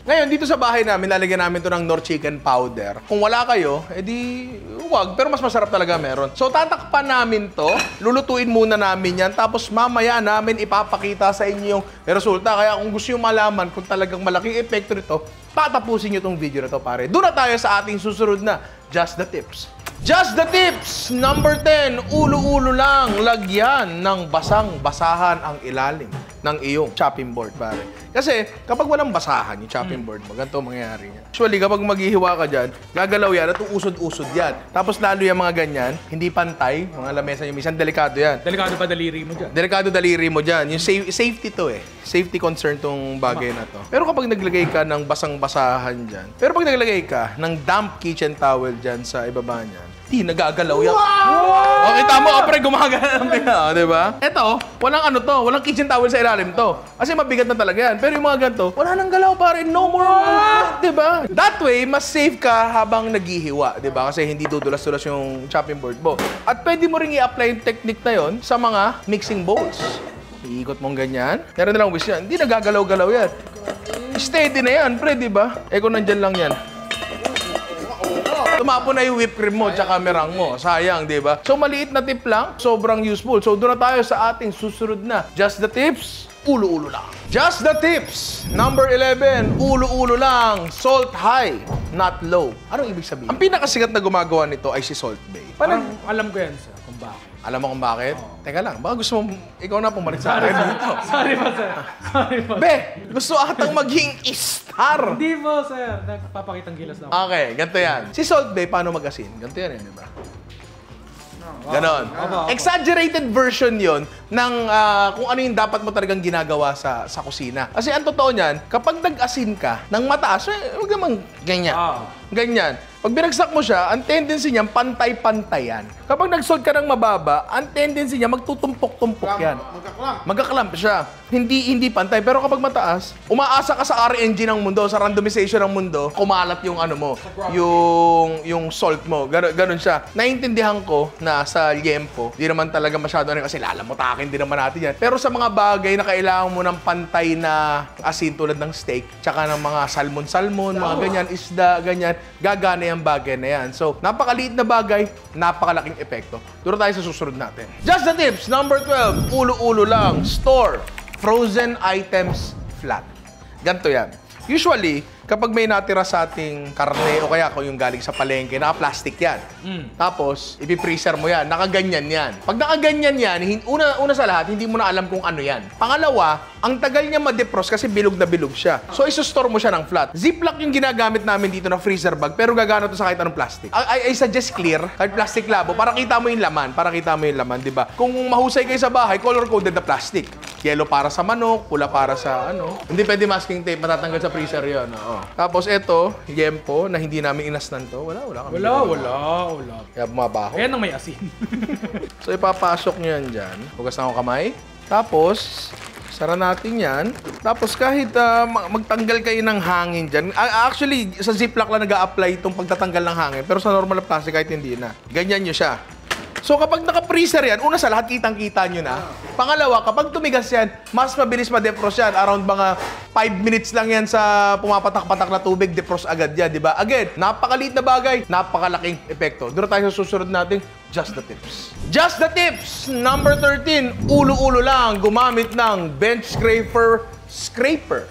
Ngayon, dito sa bahay namin, lalagyan namin to ng Knorr chicken powder. Kung wala kayo, edi huwag. Pero mas masarap talaga meron. So, tatakpan namin to. Lulutuin muna namin yan. Tapos, mamaya namin ipapakita sa inyo yung resulta. Kaya kung gusto nyo malaman kung talagang malaking epekto nito, patapusin nyo tong video na to, pare. Doon na tayo sa ating susunod na Just the Tips. Just the Tips! Number 10, ulo-ulo lang. Lagyan ng basang-basahan ang ilalim ng iyong chopping board, pare. Kasi kapag walang basahan yung chopping board mo, ganito mangyayari niya. Usually, kapag maghihiwa ka dyan, gagalaw yan at uusod-usod yan. Tapos lalo yung mga ganyan, hindi pantay, mga lamesa yung minsan, delikado yan. Delikado pa daliri mo dyan. Delikado daliri mo dyan. Yung safety to eh. Safety concern tong bagay na to. Pero kapag naglagay ka ng basang-basahan dyan, pero pag naglagay ka ng damp kitchen towel dyan sa ibaba niyan, di nagagalaw yan. Wow! O, kita mo, pre, gumagana ng pina, di ba? Eto, walang ano to, walang kitchen towel sa ilalim to. Kasi mabigat na talaga yan. Pero yung mga ganito, wala nang galaw, pare, no more movement, di ba? That way, mas safe ka habang naghihiwa, di ba? Kasi hindi dudulas-dulas yung chopping board mo. At pwede mo rin i-apply yung technique na yon sa mga mixing bowls. Iikot mong ganyan. Meron na lang wish yan. Hindi nagagalaw-galaw yan. Steady na yan, pre, di ba? Eh kung nandyan lang yan. Tumapo na yung whipped cream mo tsaka merang mo. Sayang, di ba? So, maliit na tip lang, sobrang useful. So, doon na tayo sa ating susunod na Just the Tips, ulo-ulo lang. Just the Tips, number 11, ulo-ulo lang, salt high, not low. Anong ibig sabihin? Ang pinakasikat na gumagawa nito ay si Salt Bae. Parang alam ko yan, sir, kung bakit. Alam mo kung bakit? Teka lang, baka gusto mo, ikaw na pumalit sa akin dito. Sorry po, sir. Sorry po. Be, gusto atang maging star. Hindi po, sir. Nagpapakitang gilas lang. Okay, ganito yan. Si Salt Bae, paano mag-asin? Ganito yan, di ba? Ganon. Exaggerated version yon ng kung ano yung dapat mo talagang ginagawa sa kusina. Kasi ang totoo niyan, kapag nag-asin ka ng mataas, huwag naman ganyan. Ganyan. Pag binagsak mo siya, ang tendency niya, pantay-pantay yan. Kapag nag-salt ka ng mababa, ang tendency niya, magtutumpok-tumpok yan. Magkaklamp siya. Hindi pantay. Pero kapag mataas, umaasa ka sa RNG ng mundo, sa randomization ng mundo, kumalat yung ano mo, yung salt mo. Ganon siya. Naiintindihan ko na sa liempo, di naman talaga masyado kasi lalamutakin din naman natin yan. Pero sa mga bagay na kailangan mo ng pantay na asin tulad ng steak, tsaka ng mga salmon, mga ganyan, isda, ganyan, gagana yung bagay na yan. So, napakaliit na bagay, napakalaking epekto. Duro tayo sa susunod natin. Just the Tips, number 12, ulo-ulo lang, store frozen items flat. Ganito yan. Usually, kapag may natira sa ating karne o kaya kung yung galing sa palengke, naka-plastic yan. Tapos, ipipreaser mo yan. Nakaganyan yan. Pag nakaganyan yan, una sa lahat, hindi mo na alam kung ano yan. Pangalawa, ang tagal niya ma-defrost kasi bilog na bilog siya. So, isostore mo siya ng flat. Ziploc yung ginagamit namin dito na freezer bag, pero gagana to sa kahit anong plastic. I suggest clear, kahit plastic labo, para kita mo yung laman. Di ba? Kung mahusay kayo sa bahay, color-coded na plastic. Yellow para sa manok, pula para sa ano. Hindi pwede masking tape, matatanggal sa freezer yun. Oo. Tapos ito, yempo, na hindi namin inasnan to. Wala kami. Wala. Kaya bumabaho. Ayan ang may asin. So, ipapasok nyo yan dyan. Hugas na ako kamay. Tapos, sara natin yan. Tapos, kahit magtanggal kayo ng hangin dyan. Actually, sa Ziploc lang nag-a-apply itong pagtatanggal ng hangin. Pero sa normal na plastic, kahit hindi na. Ganyan nyo siya. So, kapag naka-freezer yan, una sa lahat, kitang-kita nyo na. Pangalawa, kapag tumigas yan, mas mabilis ma-defrost yan. Around mga 5 minutes lang yan sa pumapatak-patak na tubig, defrost agad yan, di ba? Again, napakaliit na bagay, napakalaking epekto. Doon tayo sa susunod natin, Just the Tips. Just the Tips, number 13, ulo-ulo lang, gumamit ng bench scraper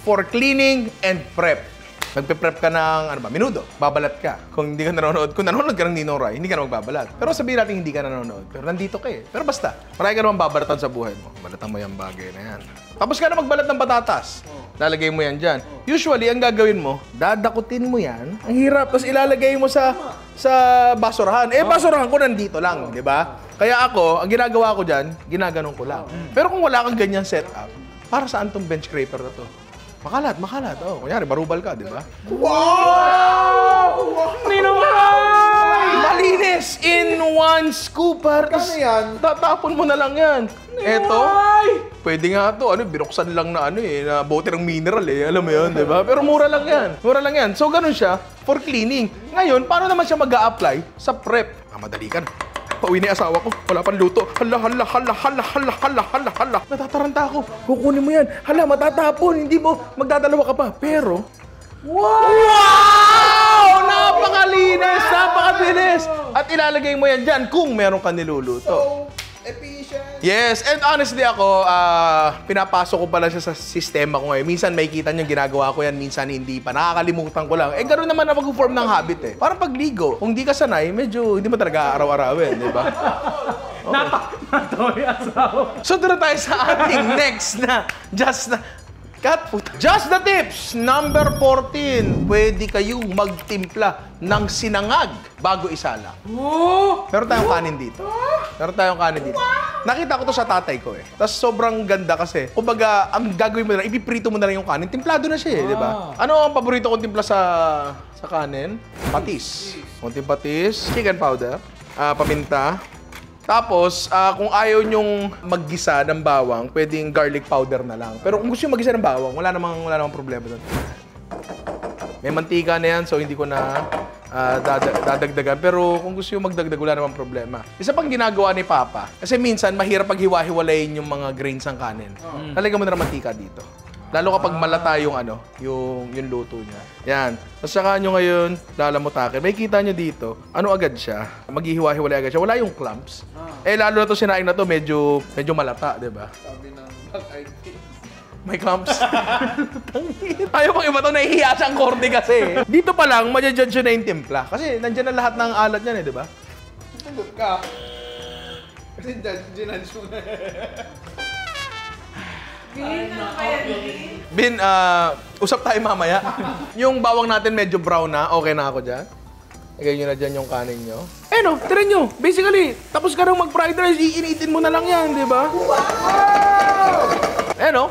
for cleaning and prep. Nagpe-prep ka ng, minudo, babalat ka. Kung hindi ka nanonood, kung nanonood ka ng Ninong Rai, hindi ka na magbabalat. Pero sabihin natin hindi ka nanonood, pero nandito ka eh. Pero basta, marami ka naman babalatan sa buhay mo. Balatan mo yung bagay na yan. Tapos ka na magbalat ng patatas. Lalagay mo yan dyan. Usually, ang gagawin mo, dadakutin mo yan. Ang hirap, tapos ilalagay mo sa basurahan. Basurahan ko nandito lang, di ba? Kaya ako, ang ginagawa ko dyan, ginaganon ko lang. Pero kung wala kang ganyan setup, para saan tong bench scraper na to? Makalat. Oh, kunyari, marubal ka, di ba? Wow! Ninong Rai! Malinis! In one scoop. Kano yan? Tatapon mo na lang yan. Eto, pwede nga to. Binuksan lang na na bote ng mineral eh. Alam mo yun, di ba? Pero mura lang yan. So, ganun siya for cleaning. Ngayon, paano naman siya mag-a-apply sa prep? Madali ka na. Pauwi na yung asawa ko. Wala pang luto. Hala. Natataranta ako. Kukunin mo yan. Hala, matatapon. Hindi mo. Magdadalawa ka pa. Pero, wow! Napakalinis! Napakabilis! At ilalagay mo yan dyan kung meron ka niluluto. Efficient. Yes, and honestly ako, pinapasok ko pala siya sa sistema ko ngayon. Minsan may kita niyang ginagawa ko yan, minsan hindi pa. Nakakalimutan ko lang. Ganoon naman na mag-form ng habit eh. Parang pagligo. Kung di ka sanay, medyo hindi mo talaga araw-arawin, di ba? Okay. Natawa yung asawa. So, doon tayo sa ating next na Just the Tips, number 14. Pwede kayong magtimpla ng sinangag bago isala. Meron tayong kanin dito. Nakita ko to sa tatay ko eh. Tapos sobrang ganda kasi. Kumbaga, ang gagawin mo na, ipiprito mo na lang yung kanin. Timplado na siya eh, di ba? Ano ang paborito kong timpla sa kanin? Patis. Konting patis, chicken powder, paminta. Tapos, kung ayaw nyong maggisa ng bawang, pwedeng garlic powder na lang. Pero kung gusto nyo maggisa ng bawang, wala namang problema doon. May mantika na yan, so hindi ko na dadagdagan. Pero kung gusto nyo magdagdag, wala namang problema. Isa pang ginagawa ni Papa, kasi minsan mahirap paghiwa-hiwalayin yung mga grains ng kanin. Lalagyan mo na ng mantika dito. Lalo kapag malata yung yung luto niya. Yan. Tapos saka nyo ngayon, lalamutakin. May kita nyo dito, agad siya? Maghihiwa-hiwalay agad siya. Wala yung clumps. Lalo na to sinaing na to, medyo malata, di ba? Sabi ng mag-IT. May clumps. Ayaw pang iba to, nahihiya siyang korte kasi. Dito pa lang, madjudge na yung timpla. Kasi nandyan na lahat ng alat niyan di ba? Tundot ka. Kasi ginudge mo na. Bin, usap tayo mamaya. Yung bawang natin medyo brown na, okay na ako dyan. Lagay nyo na dyan yung kanin nyo. Tira nyo. Basically, tapos ka rin mag-fried rice, iinitin mo na lang yan, di ba?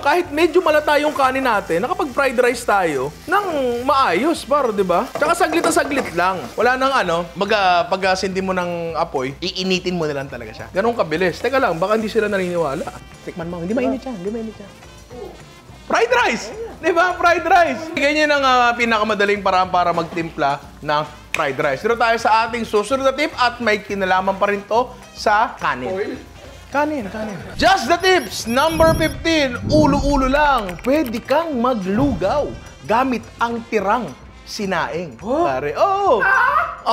Kahit medyo malata yung kanin natin, nakapag-fried rice tayo ng maayos, di ba? Tsaka saglit na saglit lang. Wala nang pag-sindi mo ng apoy, iinitin mo na lang talaga siya. Ganun kabilis. Teka lang, baka hindi sila naniniwala. Tikman mo, hindi mainit yan, Fried rice! Di ba? Fried rice! Ganyan ang pinakamadaling paraan para magtimpla ng fried rice. Dito tayo sa ating susunod na tip at may kinalaman pa rin to sa kanin. Oil? Kanin. Just the tips! Number 15, ulo-ulo lang. Pwede kang maglugaw gamit ang tirang sinaing. Pare,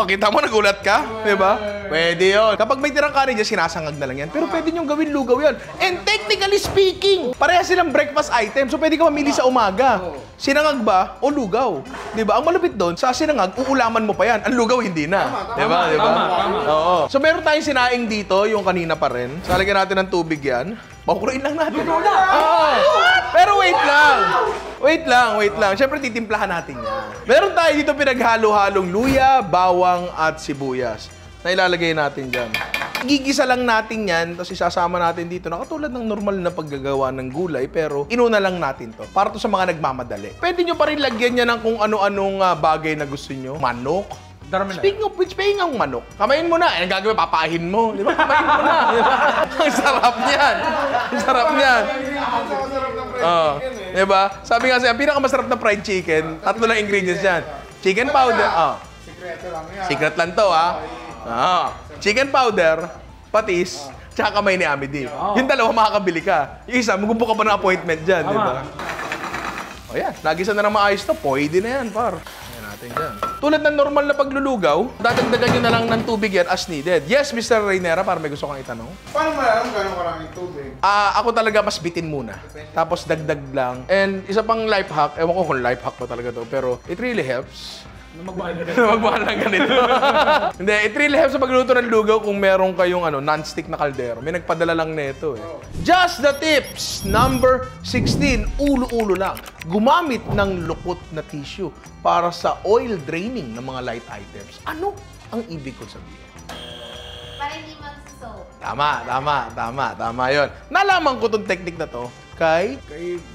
kita mo, nagulat ka? Diba? Pwede yun. Kapag may tirang kanin dyan, sinasangag na lang yan. Pero pwede niyong gawin lugaw yan. And technically speaking, pareha silang breakfast item. So pwede ka mamili sa umaga. Sinangag ba o lugaw? Diba? Ang malupit doon, sa sinangag, uulaman mo pa yan. Ang lugaw, hindi na. Diba? Tama. Oo. So meron tayong sinaing dito, yung kanina pa rin. So lagyan natin ng tubig yan. Pakukuloyin lang natin. Pero wait lang. Siyempre, titimplahan natin yan. Meron tayo dito pinaghalo-halong luya, bawang, at sibuyas na ilalagay natin dyan. Gigisa lang natin yan, tapos isasama natin dito na katulad ng normal na paggagawa ng gulay, pero inuna lang natin to. Para to sa mga nagmamadali. Pwede nyo pa rin lagyan niya ng kung ano-anong bagay na gusto nyo. Manok. Speaking of which, pahing ang manok. Kamain mo na. Ang gagawin, papahin mo. Di ba? Kamain mo na. Di ba? Ang sarap niyan. Ang sarap niyan. Masarap ng fried chicken Di ba? Sabi nga sa'yo, ang pinakamasarap na fried chicken, 3 lang ingredients yan. Chicken powder. Sikreto lang yan. Secret lang to, chicken powder, patis, tsaka kamay ni Amity. Yung dalawa, makakabili ka. Yung isa, magbubuka ka pa ng appointment dyan, di ba? O yan, nagisa na ng maayos to. Pwede na yan, par. Dyan. Tulad ng normal na paglulugaw, dadagdagan nyo na lang ng tubig yan as needed. Yes, Mr. Reynera, para may gusto kang itanong. Paano malalang gano'ng karaming tubig? Ako talaga mas bitin muna. Tapos dagdag lang. And isa pang life hack, ewan ko kung life hack ba talaga to, pero it really helps. Magmahal ng ganito. Hindi, it really helps sa pagluto ng lugaw kung meron kayong non-stick na kaldero. May nagpadala lang nito Just the tips! Number 16, ulo-ulo lang. Gumamit ng lukot na tissue para sa oil draining ng mga light items. Ano ang ibig ko sabihin? Para hindi mag-soap. Tama yun. Nalaman ko tong technique na to kay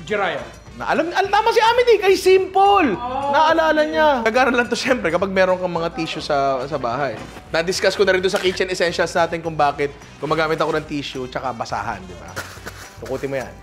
Jiraya. Tama si Amity, kay Simple! Naalala niya. Gagana lang to siyempre kapag meron kang mga tissue sa bahay. Na-discuss ko na rin doon sa kitchen essentials natin kung bakit gumagamit ako ng tissue tsaka basahan, di ba? Tukutin mo yan.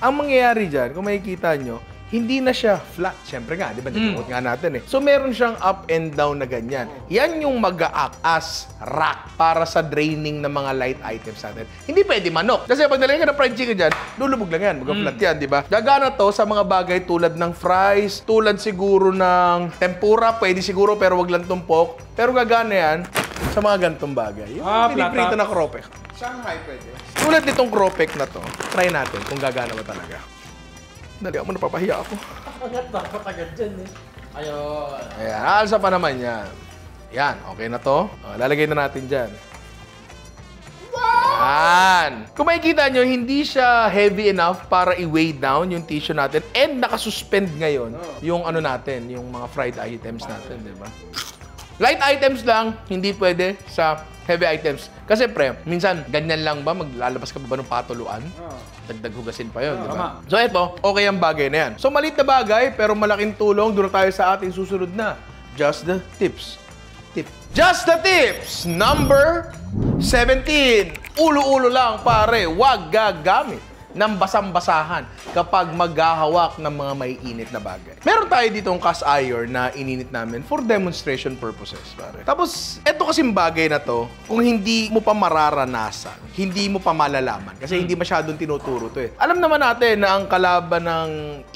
Ang mangyayari dyan, kung makikita nyo, hindi na siya flat. Siyempre nga, di ba? Nagtukot nga natin So, meron siyang up and down na ganyan. Yan yung mag-a-act as rack para sa draining ng mga light items natin. Hindi pwede manok. Kasi pag nalagay ka ng fried chicken dyan, lulubog lang yan. Mag-flat yan, di ba? Gagana to sa mga bagay tulad ng fries, tulad siguro ng tempura, pwede siguro pero wag lang tumpok. Pero gagana yan sa mga gantong bagay. Yung piniprito na cropek. Shanghai pwede. Tulad nitong cropek na to, try natin kung gagana ba talaga. Dali ako, napapahiya ako. Dapat dyan Ayun. Ayan, aalsa pa naman yan. Yan, okay na to. Lalagay na natin dyan. Yan. Kung makikita nyo, hindi siya heavy enough para i-weigh down yung tissue natin and nakasuspend ngayon yung natin, yung mga fried items natin, di ba? Light items lang, hindi pwede sa heavy items. Kasi minsan, ganyan lang ba? Maglalabas ka ba ng patuluan? Dagdag hugasin pa yun, di ba? So eto, okay ang bagay na yan. So maliit na bagay, pero malaking tulong. Doon tayo sa ating susunod na Just the Tips. Just the Tips! Number 17. Ulo-ulo lang, pare. Huwag gagamit ng basang-basahan kapag maghahawak ng mga may init na bagay. Meron tayo ditong cast iron na ininit namin for demonstration purposes, pare. Tapos, eto kasing bagay na to, kung hindi mo pa mararanasan, hindi mo pa malalaman. Kasi hindi masyadong tinuturo to eh. Alam naman natin na ang kalaban ng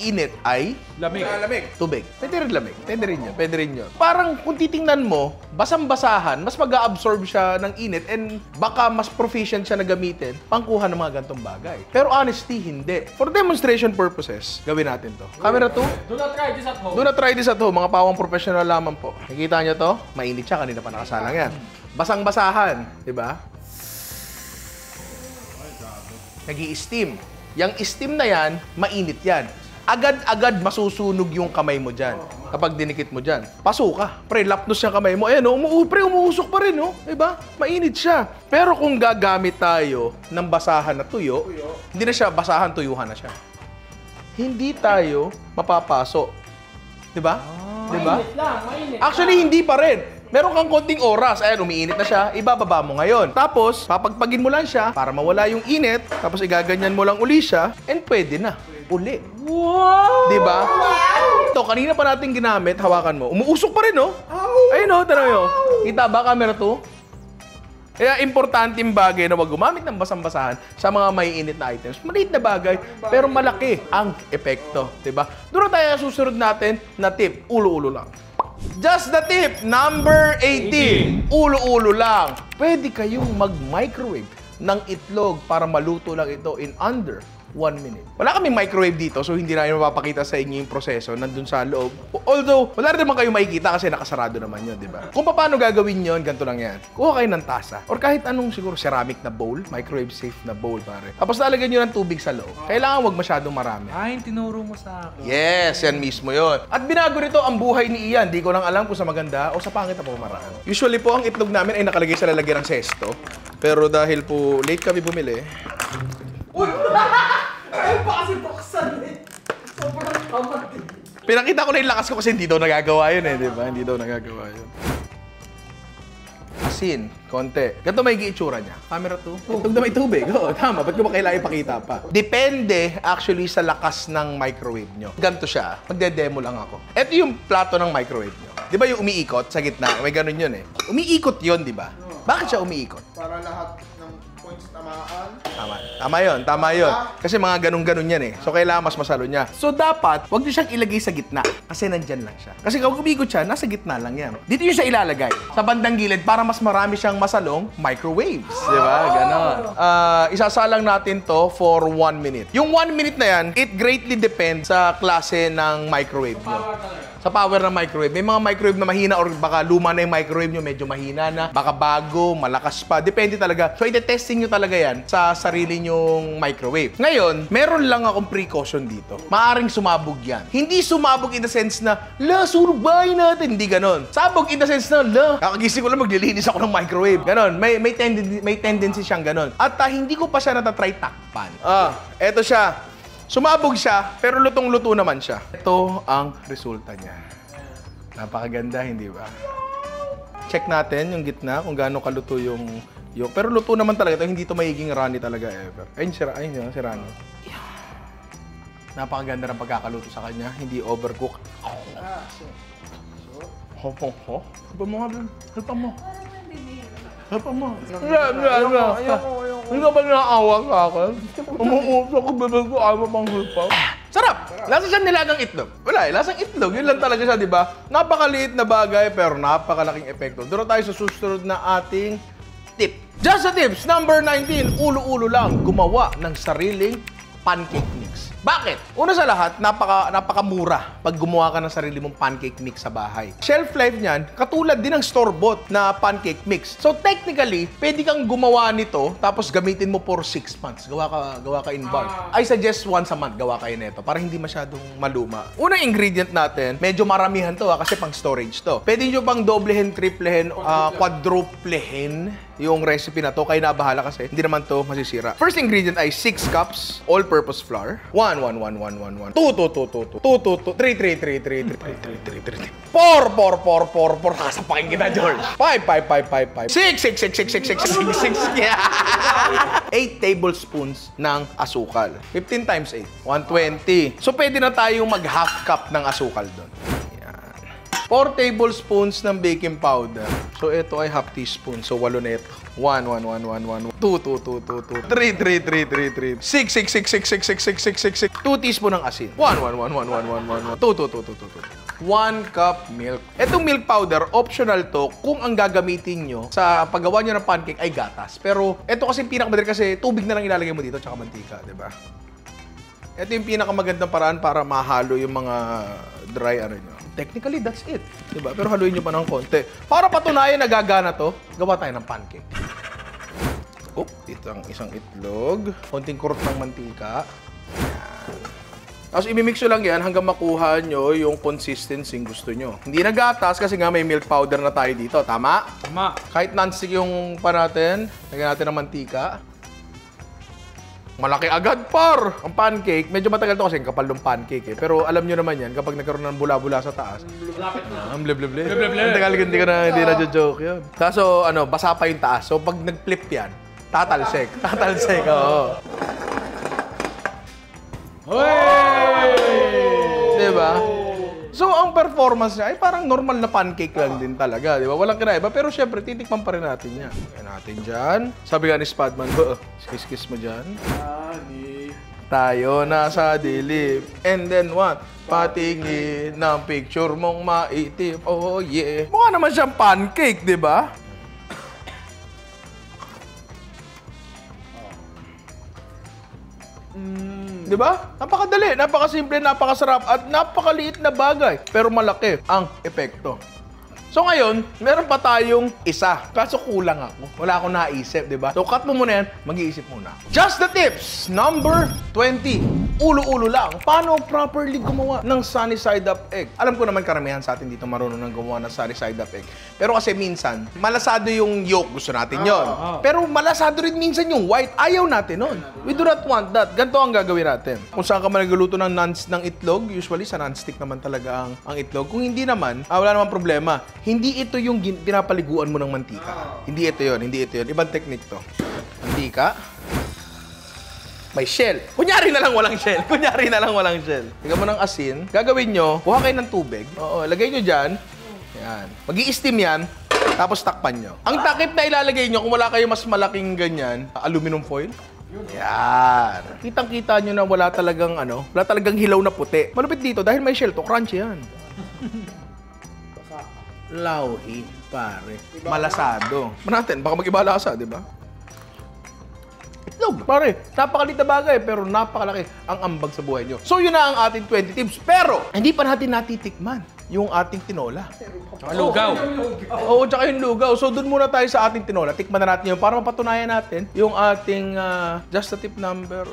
init ay Lamig. tubig. Pwede rin lamig. Pwede rin yun. Pwede rin yun. Parang kung titingnan mo, basang-basahan, mas mag-a-absorb siya ng init and baka mas proficient siya na gamitin pangkuha ng mga gantong bagay. Pero honestly, hindi. For demonstration purposes, gawin natin to. Camera 2. Do not try this at home. Do not try this at home. Mga pawang professional lamang po. Nakikita niyo to? Mainit siya. Kanina pa nakasalang yan. Basang-basahan. Diba? Nag-i-steam. Yang steam na yan, mainit yan. Agad-agad masusunog yung kamay mo dyan. Kapag dinikit mo dyan. Paso ka. Pre, lapnos yung kamay mo. Ayan, umuusok pa rin, no? Diba? Mainit siya. Pero kung gagamit tayo ng basahan na tuyo, hindi na siya basahan, tuyuhan na siya. Hindi tayo mapapaso. Diba? Diba? Mainit lang, mainit. Actually, hindi pa rin. Meron kang konting oras. Ayan, umiinit na siya. Ibababa mo ngayon. Tapos, papagpagin mo lang siya para mawala yung init. Tapos, igaganyan mo lang uli siya. And pwede na. Uli. Wow! Diba? Ito, kanina pa natin ginamit. Hawakan mo. Umuusok pa rin, no? Ayun, no? Tanaw yun. Kita ba, camera 2? Kaya importanteng bagay na wag gumamit ng basang-basahan sa mga maiinit na items. Maliit na bagay, pero malaki ang epekto. Diba? Doon na tayo sa susunod natin na tip. Ulo-ulo lang. Just the tip, number 18. Ulo-ulo lang. Pwede kayong mag-microwave ng itlog para maluto lang ito in under 1 minute. Wala kaming microwave dito, so hindi namin mapapakita sa inyo yung proseso nandun sa loob. Although, wala rin naman kayo makikita kasi nakasarado naman yun, di ba? Kung paano gagawin yun, ganito lang yan. Kuha kayo ng tasa. Or kahit anong siguro ceramic na bowl, microwave safe na bowl, pare. Tapos lalagyan nyo ng tubig sa loob. Kailangan wag masyadong marami. Ay, tinuro mo sa akin. Yes, yan mismo yun. At binago nito ang buhay ni Ian. Di ko lang alam kung sa maganda o sa pangit na pamamaraan. Usually po, ang itlog namin ay nakalagay sa lalagyan ng sesto. Pero dahil po late kami bumili, Ay, pa kasi buksan eh. Sobrang tamat eh. pinakita ko na yung lakas ko kasi hindi daw nagagawa yun eh, di ba? Hindi daw nagagawa yun. Asin, konti. Ganito may itsura niya. Camera 2. Itlog na may tubig. Oo, tama. Ba't ko ba kailangan ipakita pa? Depende actually sa lakas ng microwave nyo. Ganito siya. Magde-demo lang ako. Ito yung plato ng microwave nyo. Di ba yung umiikot sa gitna? May ganun yun eh. Umiikot yun, di ba? Bakit siya umiikot? Para lahat ng points tamaan. Tama. Tama yun. Tama yun. Kasi mga ganun-ganun yan eh. So, kailangan mas masalo niya. So, dapat, wag niyo siyang ilagay sa gitna. Kasi nandyan lang siya. Kasi kapag umikot siya, nasa gitna lang yan. Dito yun siya ilalagay. Sa bandang gilid para mas marami siyang masalong microwaves. Di ba? Ganon. Isasalang natin to for 1 minute. Yung 1 minute na yan, it greatly depends sa klase ng microwave nyo. Sa power ng microwave. May mga microwave na mahina or baka luma na yung microwave nyo, medyo mahina na. Baka bago, malakas pa. Depende talaga. So, ite-testing nyo talaga yan sa sarili nyong microwave. Ngayon, meron lang akong precaution dito. Maaring sumabog yan. Hindi sumabog in the sense na, la, survive natin. Hindi ganon. Sabog in the sense na, la, kakagising ko lang maglilinis ako ng microwave. Ganon. May tendency siyang ganon. At hindi ko pa siya natatry takpan. Eto siya. Sumabog siya, pero lutong-luto naman siya. Ito ang resulta niya. Napakaganda, hindi ba? Check natin yung gitna kung gaano kaluto yung yolk. Pero luto naman talaga ito. Hindi ito magiging runny talaga ever. Ayun, si runny. Napakaganda ng pagkakaluto sa kanya. Hindi overcook. Hopong. Helpa mo nga, Ben. Helpa mo. Helpa mo. Hindi ka ba nakaawa sa akin? Umuusok ko, bebel ko, ayaw mo pang helpa. Sarap! Lasa siya nilagang itlog. Wala eh, lasang itlog. Yun lang talaga siya, di ba? Napakaliit na bagay, pero napakalaking epekto. Doon tayo sa susunod na ating tip. Just the tips, number 19, ulo-ulo lang, gumawa ng sariling pancake mix. Bakit? Una sa lahat, napakamura pag gumawa ka ng sarili mong pancake mix sa bahay. Shelf life niyan, katulad din ng store-bought na pancake mix. So technically, pwede kang gumawa nito tapos gamitin mo for 6 months. Gawa ka in bulk. I suggest once a month gawa kayo nito para hindi masyadong maluma. Unang ingredient natin, medyo maramihan to kasi pang storage to. Pwede nyo pang doblehin, triplehin, quadruplehin yung recipe na to. Kayo na bahala kasi hindi naman to masisira. First ingredient ay 6 cups all-purpose flour. 1, 1, 1, 1, 1, 1. 2, 2, 2, 2, 2, 2, 2, 3, 3, 3, 3, 3, 3, 3, 4, 4, 4, 4, 4. Kasapakin kita, George. 5, 5, 5, 5, 5. 6, 6, 6, 6, 6, 6, 6. 8 tablespoons ng asukal. 15 times 8, 120. So, pwede na tayong mag-half cup ng asukal doon. 4, 4 tablespoons ng baking powder. So, ito ay half teaspoon. So, 8 na ito. 1, 1, 1, 1, 1, 2, 2, 2, 2, 2, 3, 3, 3, 3, 3, 6, 6, 6, 6, 6, 6, 6, 6, 6, 2 teaspoon ng asin. 1, 1, 1, 1, 1, 1, 1, 1, 2, 2, 2, 2, 2, 2. 1 cup milk. Itong milk powder, optional to kung ang gagamitin nyo sa paggawa nyo ng pancake ay gatas. Pero ito kasi pinakamadali kasi tubig na lang ilalagay mo dito tsaka mantika, di ba? Ito yung pinakamagandang paraan para mahalo yung mga dry ano nyo. Technically, that's it. Diba? Pero haluin nyo pa ng konti. Para patunayan na gagana to, gawa tayo ng pancake. Ito ang isang itlog. Konting kurot ng mantika. Yan. Tapos imimix nyo lang yan hanggang makuha nyo yung consistency gusto nyo. Hindi na gatas kasi nga may milk powder na tayo dito. Tama? Tama. Kahit non-stick yung pa natin, lagyan natin ng mantika. Malaki agad, par! Ang pancake, medyo matagal to kasi kapal ng pancake eh. Pero alam nyo naman yan, kapag nagkaroon ng bula-bula sa taas, ang blib-blib-blib. Ang tagal, hindi na joke yun. Kaso, basa pa yung taas. So, pag nag-flip yan, tatalsik. Tatalsik, oo. Diba? So, ang performance niya ay parang normal na pancake lang din talaga, di ba? Walang kinaiba. Pero syempre, titikman pa rin natin yan. Kaya natin dyan. Sabi nga ni Spadman, kiss mo dyan. Tayo nasa dilim. And then what? Patingin ng picture mong maitim. Oh yeah. Mukha naman siyang pancake, di ba? Di ba? Napakadali, napakasimple, napakasarap at napakaliit na bagay. Pero malaki ang epekto. So ngayon, meron pa tayong isa. Kaso kulang ako. Wala akong naisip, di ba? So cut mo muna yan, mag-iisip muna. Just the tips! Number 20. Ulo-ulo lang. Paano properly gumawa ng sunny side up egg? Alam ko naman karamihan sa atin dito marunong nang gumawa ng sunny side up egg. Pero kasi minsan, malasado yung yolk. Gusto natin yon. Pero malasado rin minsan yung white. Ayaw natin nun. We do not want that. Ganito ang gagawin natin. Kung saan ka man nagluluto ng itlog, usually sa non-stick naman talaga ang itlog. Kung hindi naman, wala namang problema. Hindi ito yung pinapaliguan mo ng mantika. Hindi ito yon, hindi ito yon. Ibang technique to. Mantika. May shell. Kunyari na lang walang shell. Kunyari na lang walang shell. Lagyan mo ng asin. Gagawin nyo, kuha kayo ng tubig. Oo, lagay nyo dyan. Yan. Mag-i-steam yan. Tapos takpan nyo. Ang takip na ilalagay nyo, kung wala kayo mas malaking ganyan, aluminum foil. Yan. Kitang-kita nyo na wala talagang hilaw na puti. Malupit dito, dahil may shell to, crunchy yan. Lauhi, pare. Malasado. Manatin, baka mag-iba lasa, di ba? Itlog, pare. Napakaliit na bagay, pero napakalaki ang ambag sa buhay nyo. So, yun na ang ating 20 tips. Pero, hindi pa natin natitikman yung ating tinola. Tsaka lugaw. Oo, tsaka yung lugaw. So, dun muna tayo sa ating tinola. Tikman na natin yun para mapatunayan natin yung ating just a tip number.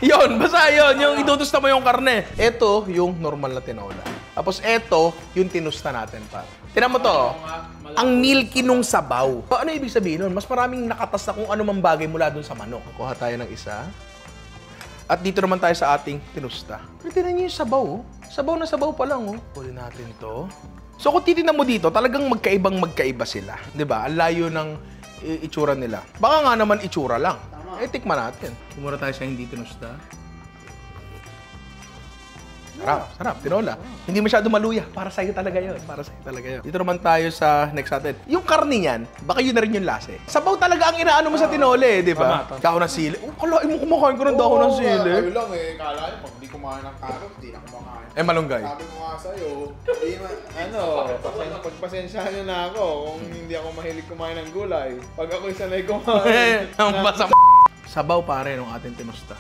Yun, basta yun. Yung idudusta mo yung karne. Ito, yung normal na tinola. Tapos, ito, yung tinusta natin, pare. Tinan mo to, ang milky nung sabaw. Ano ibig sabihin nun? Mas maraming nakatas na kung ano mang bagay mula dun sa manok. Kuha tayo ng isa. At dito naman tayo sa ating tinusta. Pero tinan niyo yung sabaw, oh. Sabaw na sabaw pa lang, oh. Puli natin to. So kung titignan mo dito, talagang magkaiba sila. 'Di ba? Ang layo ng itsura nila. Baka nga naman itsura lang. Tikman natin. Kumura tayo sa hindi tinusta. Sarap, tinola. Hindi masyado maluya. Para sa'yo talaga yun. Dito naman tayo sa next natin. Yung karne niyan, baka yun na rin yung lasa. Sabaw talaga ang inaano mo sa tinola eh, di ba? Dahon ng sili. Kalain mo kumakain ko ng dahon ng sili. Sabi lang eh, kala nyo, pag di kumain ng carrot, di na kumakain. Malunggay. Sabi ko nga sa'yo, pagpasensyahan nyo na ako kung hindi ako mahilig kumain ng gulay. Pag ako'y sanay kumain. Ang basa. Sabaw pare nung ating tinusta.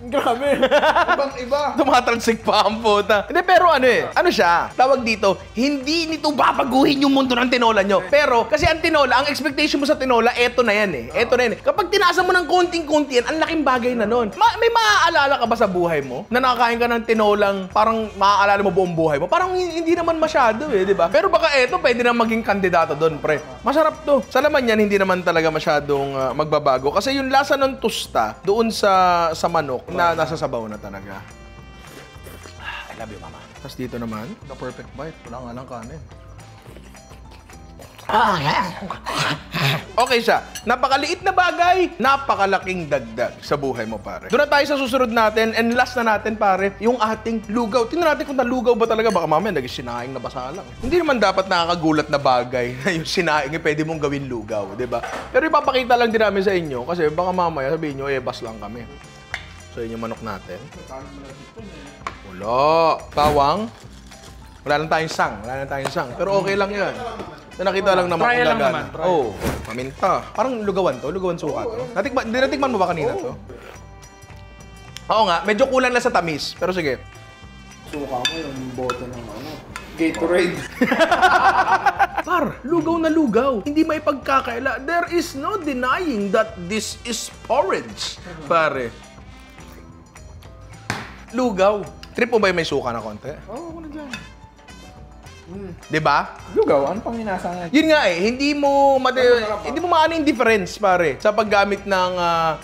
Grabe! Ibang-iba! Tumatalsik pa ang puta. Hindi, pero ano siya? Tawag dito, hindi nito babaguhin yung mundo ng tinola nyo. Pero, kasi ang tinola, ang expectation mo sa tinola, eto na yan eh. Eto na yan eh. Kapag tinasa mo ng konting-konti yan, ang laking bagay na nun. May maaalala ka ba sa buhay mo? Na nakakain ka ng tinolang, parang maaalala mo buong buhay mo? Parang hindi naman masyado eh, di ba? Pero baka eto, pwede na maging kandidato doon, pre. Masarap to. Sa laman yan, hindi naman talaga masyadong magbabago. Kasi yung lasa ng tusta, doon sa manok, na nasa sabaw na talaga. I love you, mama. Tapos dito naman, the perfect bite. Wala nga lang kanin. Okay siya. Napakaliit na bagay, napakalaking dagdag sa buhay mo, pare. Doon na tayo sa susunod natin, and last na natin, pare, yung ating lugaw. Tingnan natin kung nalugaw ba talaga. Baka mamaya naging sinaing na basa lang. Hindi naman dapat nakakagulat na bagay na yung sinaing pwede mong gawin lugaw, di ba? Pero ipapakita lang din namin sa inyo kasi baka mamaya sabihin nyo, bas lang kami. So, yun yung manok natin. Wala. Bawang. Wala lang tayong sang. Pero okay lang yan. So, nakita lang naman Try kung lang gagana. naman, try. Oo. Paminta. Parang lugawan to. Lugawan suka to. Natikman mo ba kanina to? Oo nga. Medyo kulang lang sa tamis. Pero sige. Suka mo yung boto ng Gatorade. Par, lugaw na lugaw. Hindi may pagkakaila. There is no denying that this is porridge. Pare. Lugaw. Trip mo ba yung may suka na konti? Oo, ano dyan? Di ba? Lugaw, ano pang inasangan? Yun nga hindi mo maano yung difference, pare, sa paggamit ng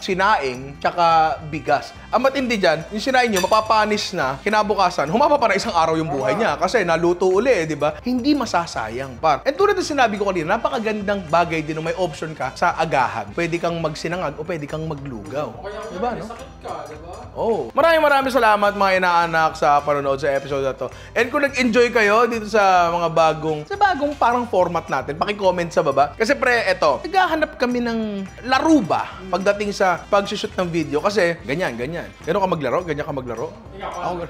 sinaing tsaka bigas. Ang matindi dyan, yung sinaing nyo, mapapanis na, kinabukasan, humaba pa na isang araw yung buhay niya kasi naluto uli, di ba? Hindi masasayang, par. And tulad ng sinabi ko kanina, napakagandang bagay din na may option ka sa agahan. Pwede kang magsinangag o pwede kang maglugaw. Di ba, no? Oh. Maraming salamat mga inaanak sa panonood sa episode na to. And kung nag-enjoy kayo dito sa mga bagong parang format natin, paki-comment sa baba. Kasi pre, eto, naghahanap kami ng laro ba pagdating sa pag-shoot ng video. Kasi ganyan. Ganyan ka maglaro? Ganyan ka maglaro? Ako,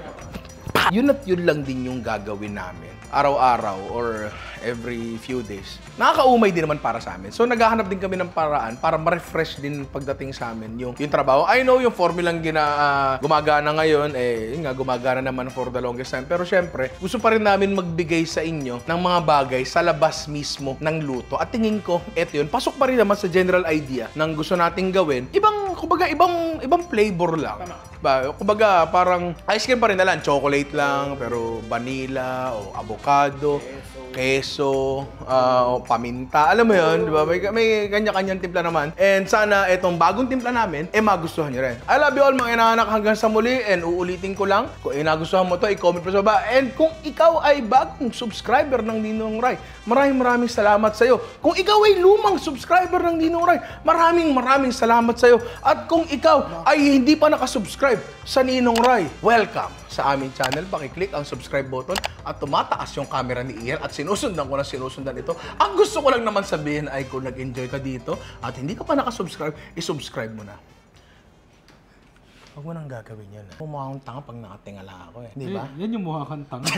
yun at yun lang din yung gagawin namin. Araw-araw or every few days. Nakakaumay din naman para sa amin. So, naghahanap din kami ng paraan para ma-refresh din pagdating sa amin yung trabaho. I know yung formulang gumagana ngayon, yun nga, gumagana naman for the longest time. Pero syempre, gusto pa rin namin magbigay sa inyo ng mga bagay sa labas mismo ng luto. At tingin ko, eto yun, pasok pa rin naman sa general idea ng gusto nating gawin. Ibang flavor lang. Kumbaga, parang ice cream pa rin na lang. Chocolate lang, pero vanilla o avocado, queso, paminta. Alam mo yun, di ba? May kanya-kanyang timpla naman. And sana itong bagong timpla namin, magustuhan nyo rin. I love you all mga inaanak hanggang sa muli. And uulitin ko lang, kung nagustuhan mo to, i-comment mo sa baba. And kung ikaw ay bagong subscriber ng Ninong Rai, maraming salamat sa'yo. Kung ikaw ay lumang subscriber ng Ninong Rai, maraming salamat sa'yo. At kung ikaw ay hindi pa nakasubscribe sa Ninong Rai, welcome sa aming channel. Paki-click ang subscribe button at tumataas yung camera ni Ian at sinusundan ko na sinusundan ito. Ang gusto ko lang naman sabihin ay kung nag-enjoy ka dito at hindi ka pa nakasubscribe, isubscribe mo na. Huwag mo nang gagawin yan. Mukha akong tanga pag nakatingala ako eh. Di ba? Yan yung mukha kang tanga.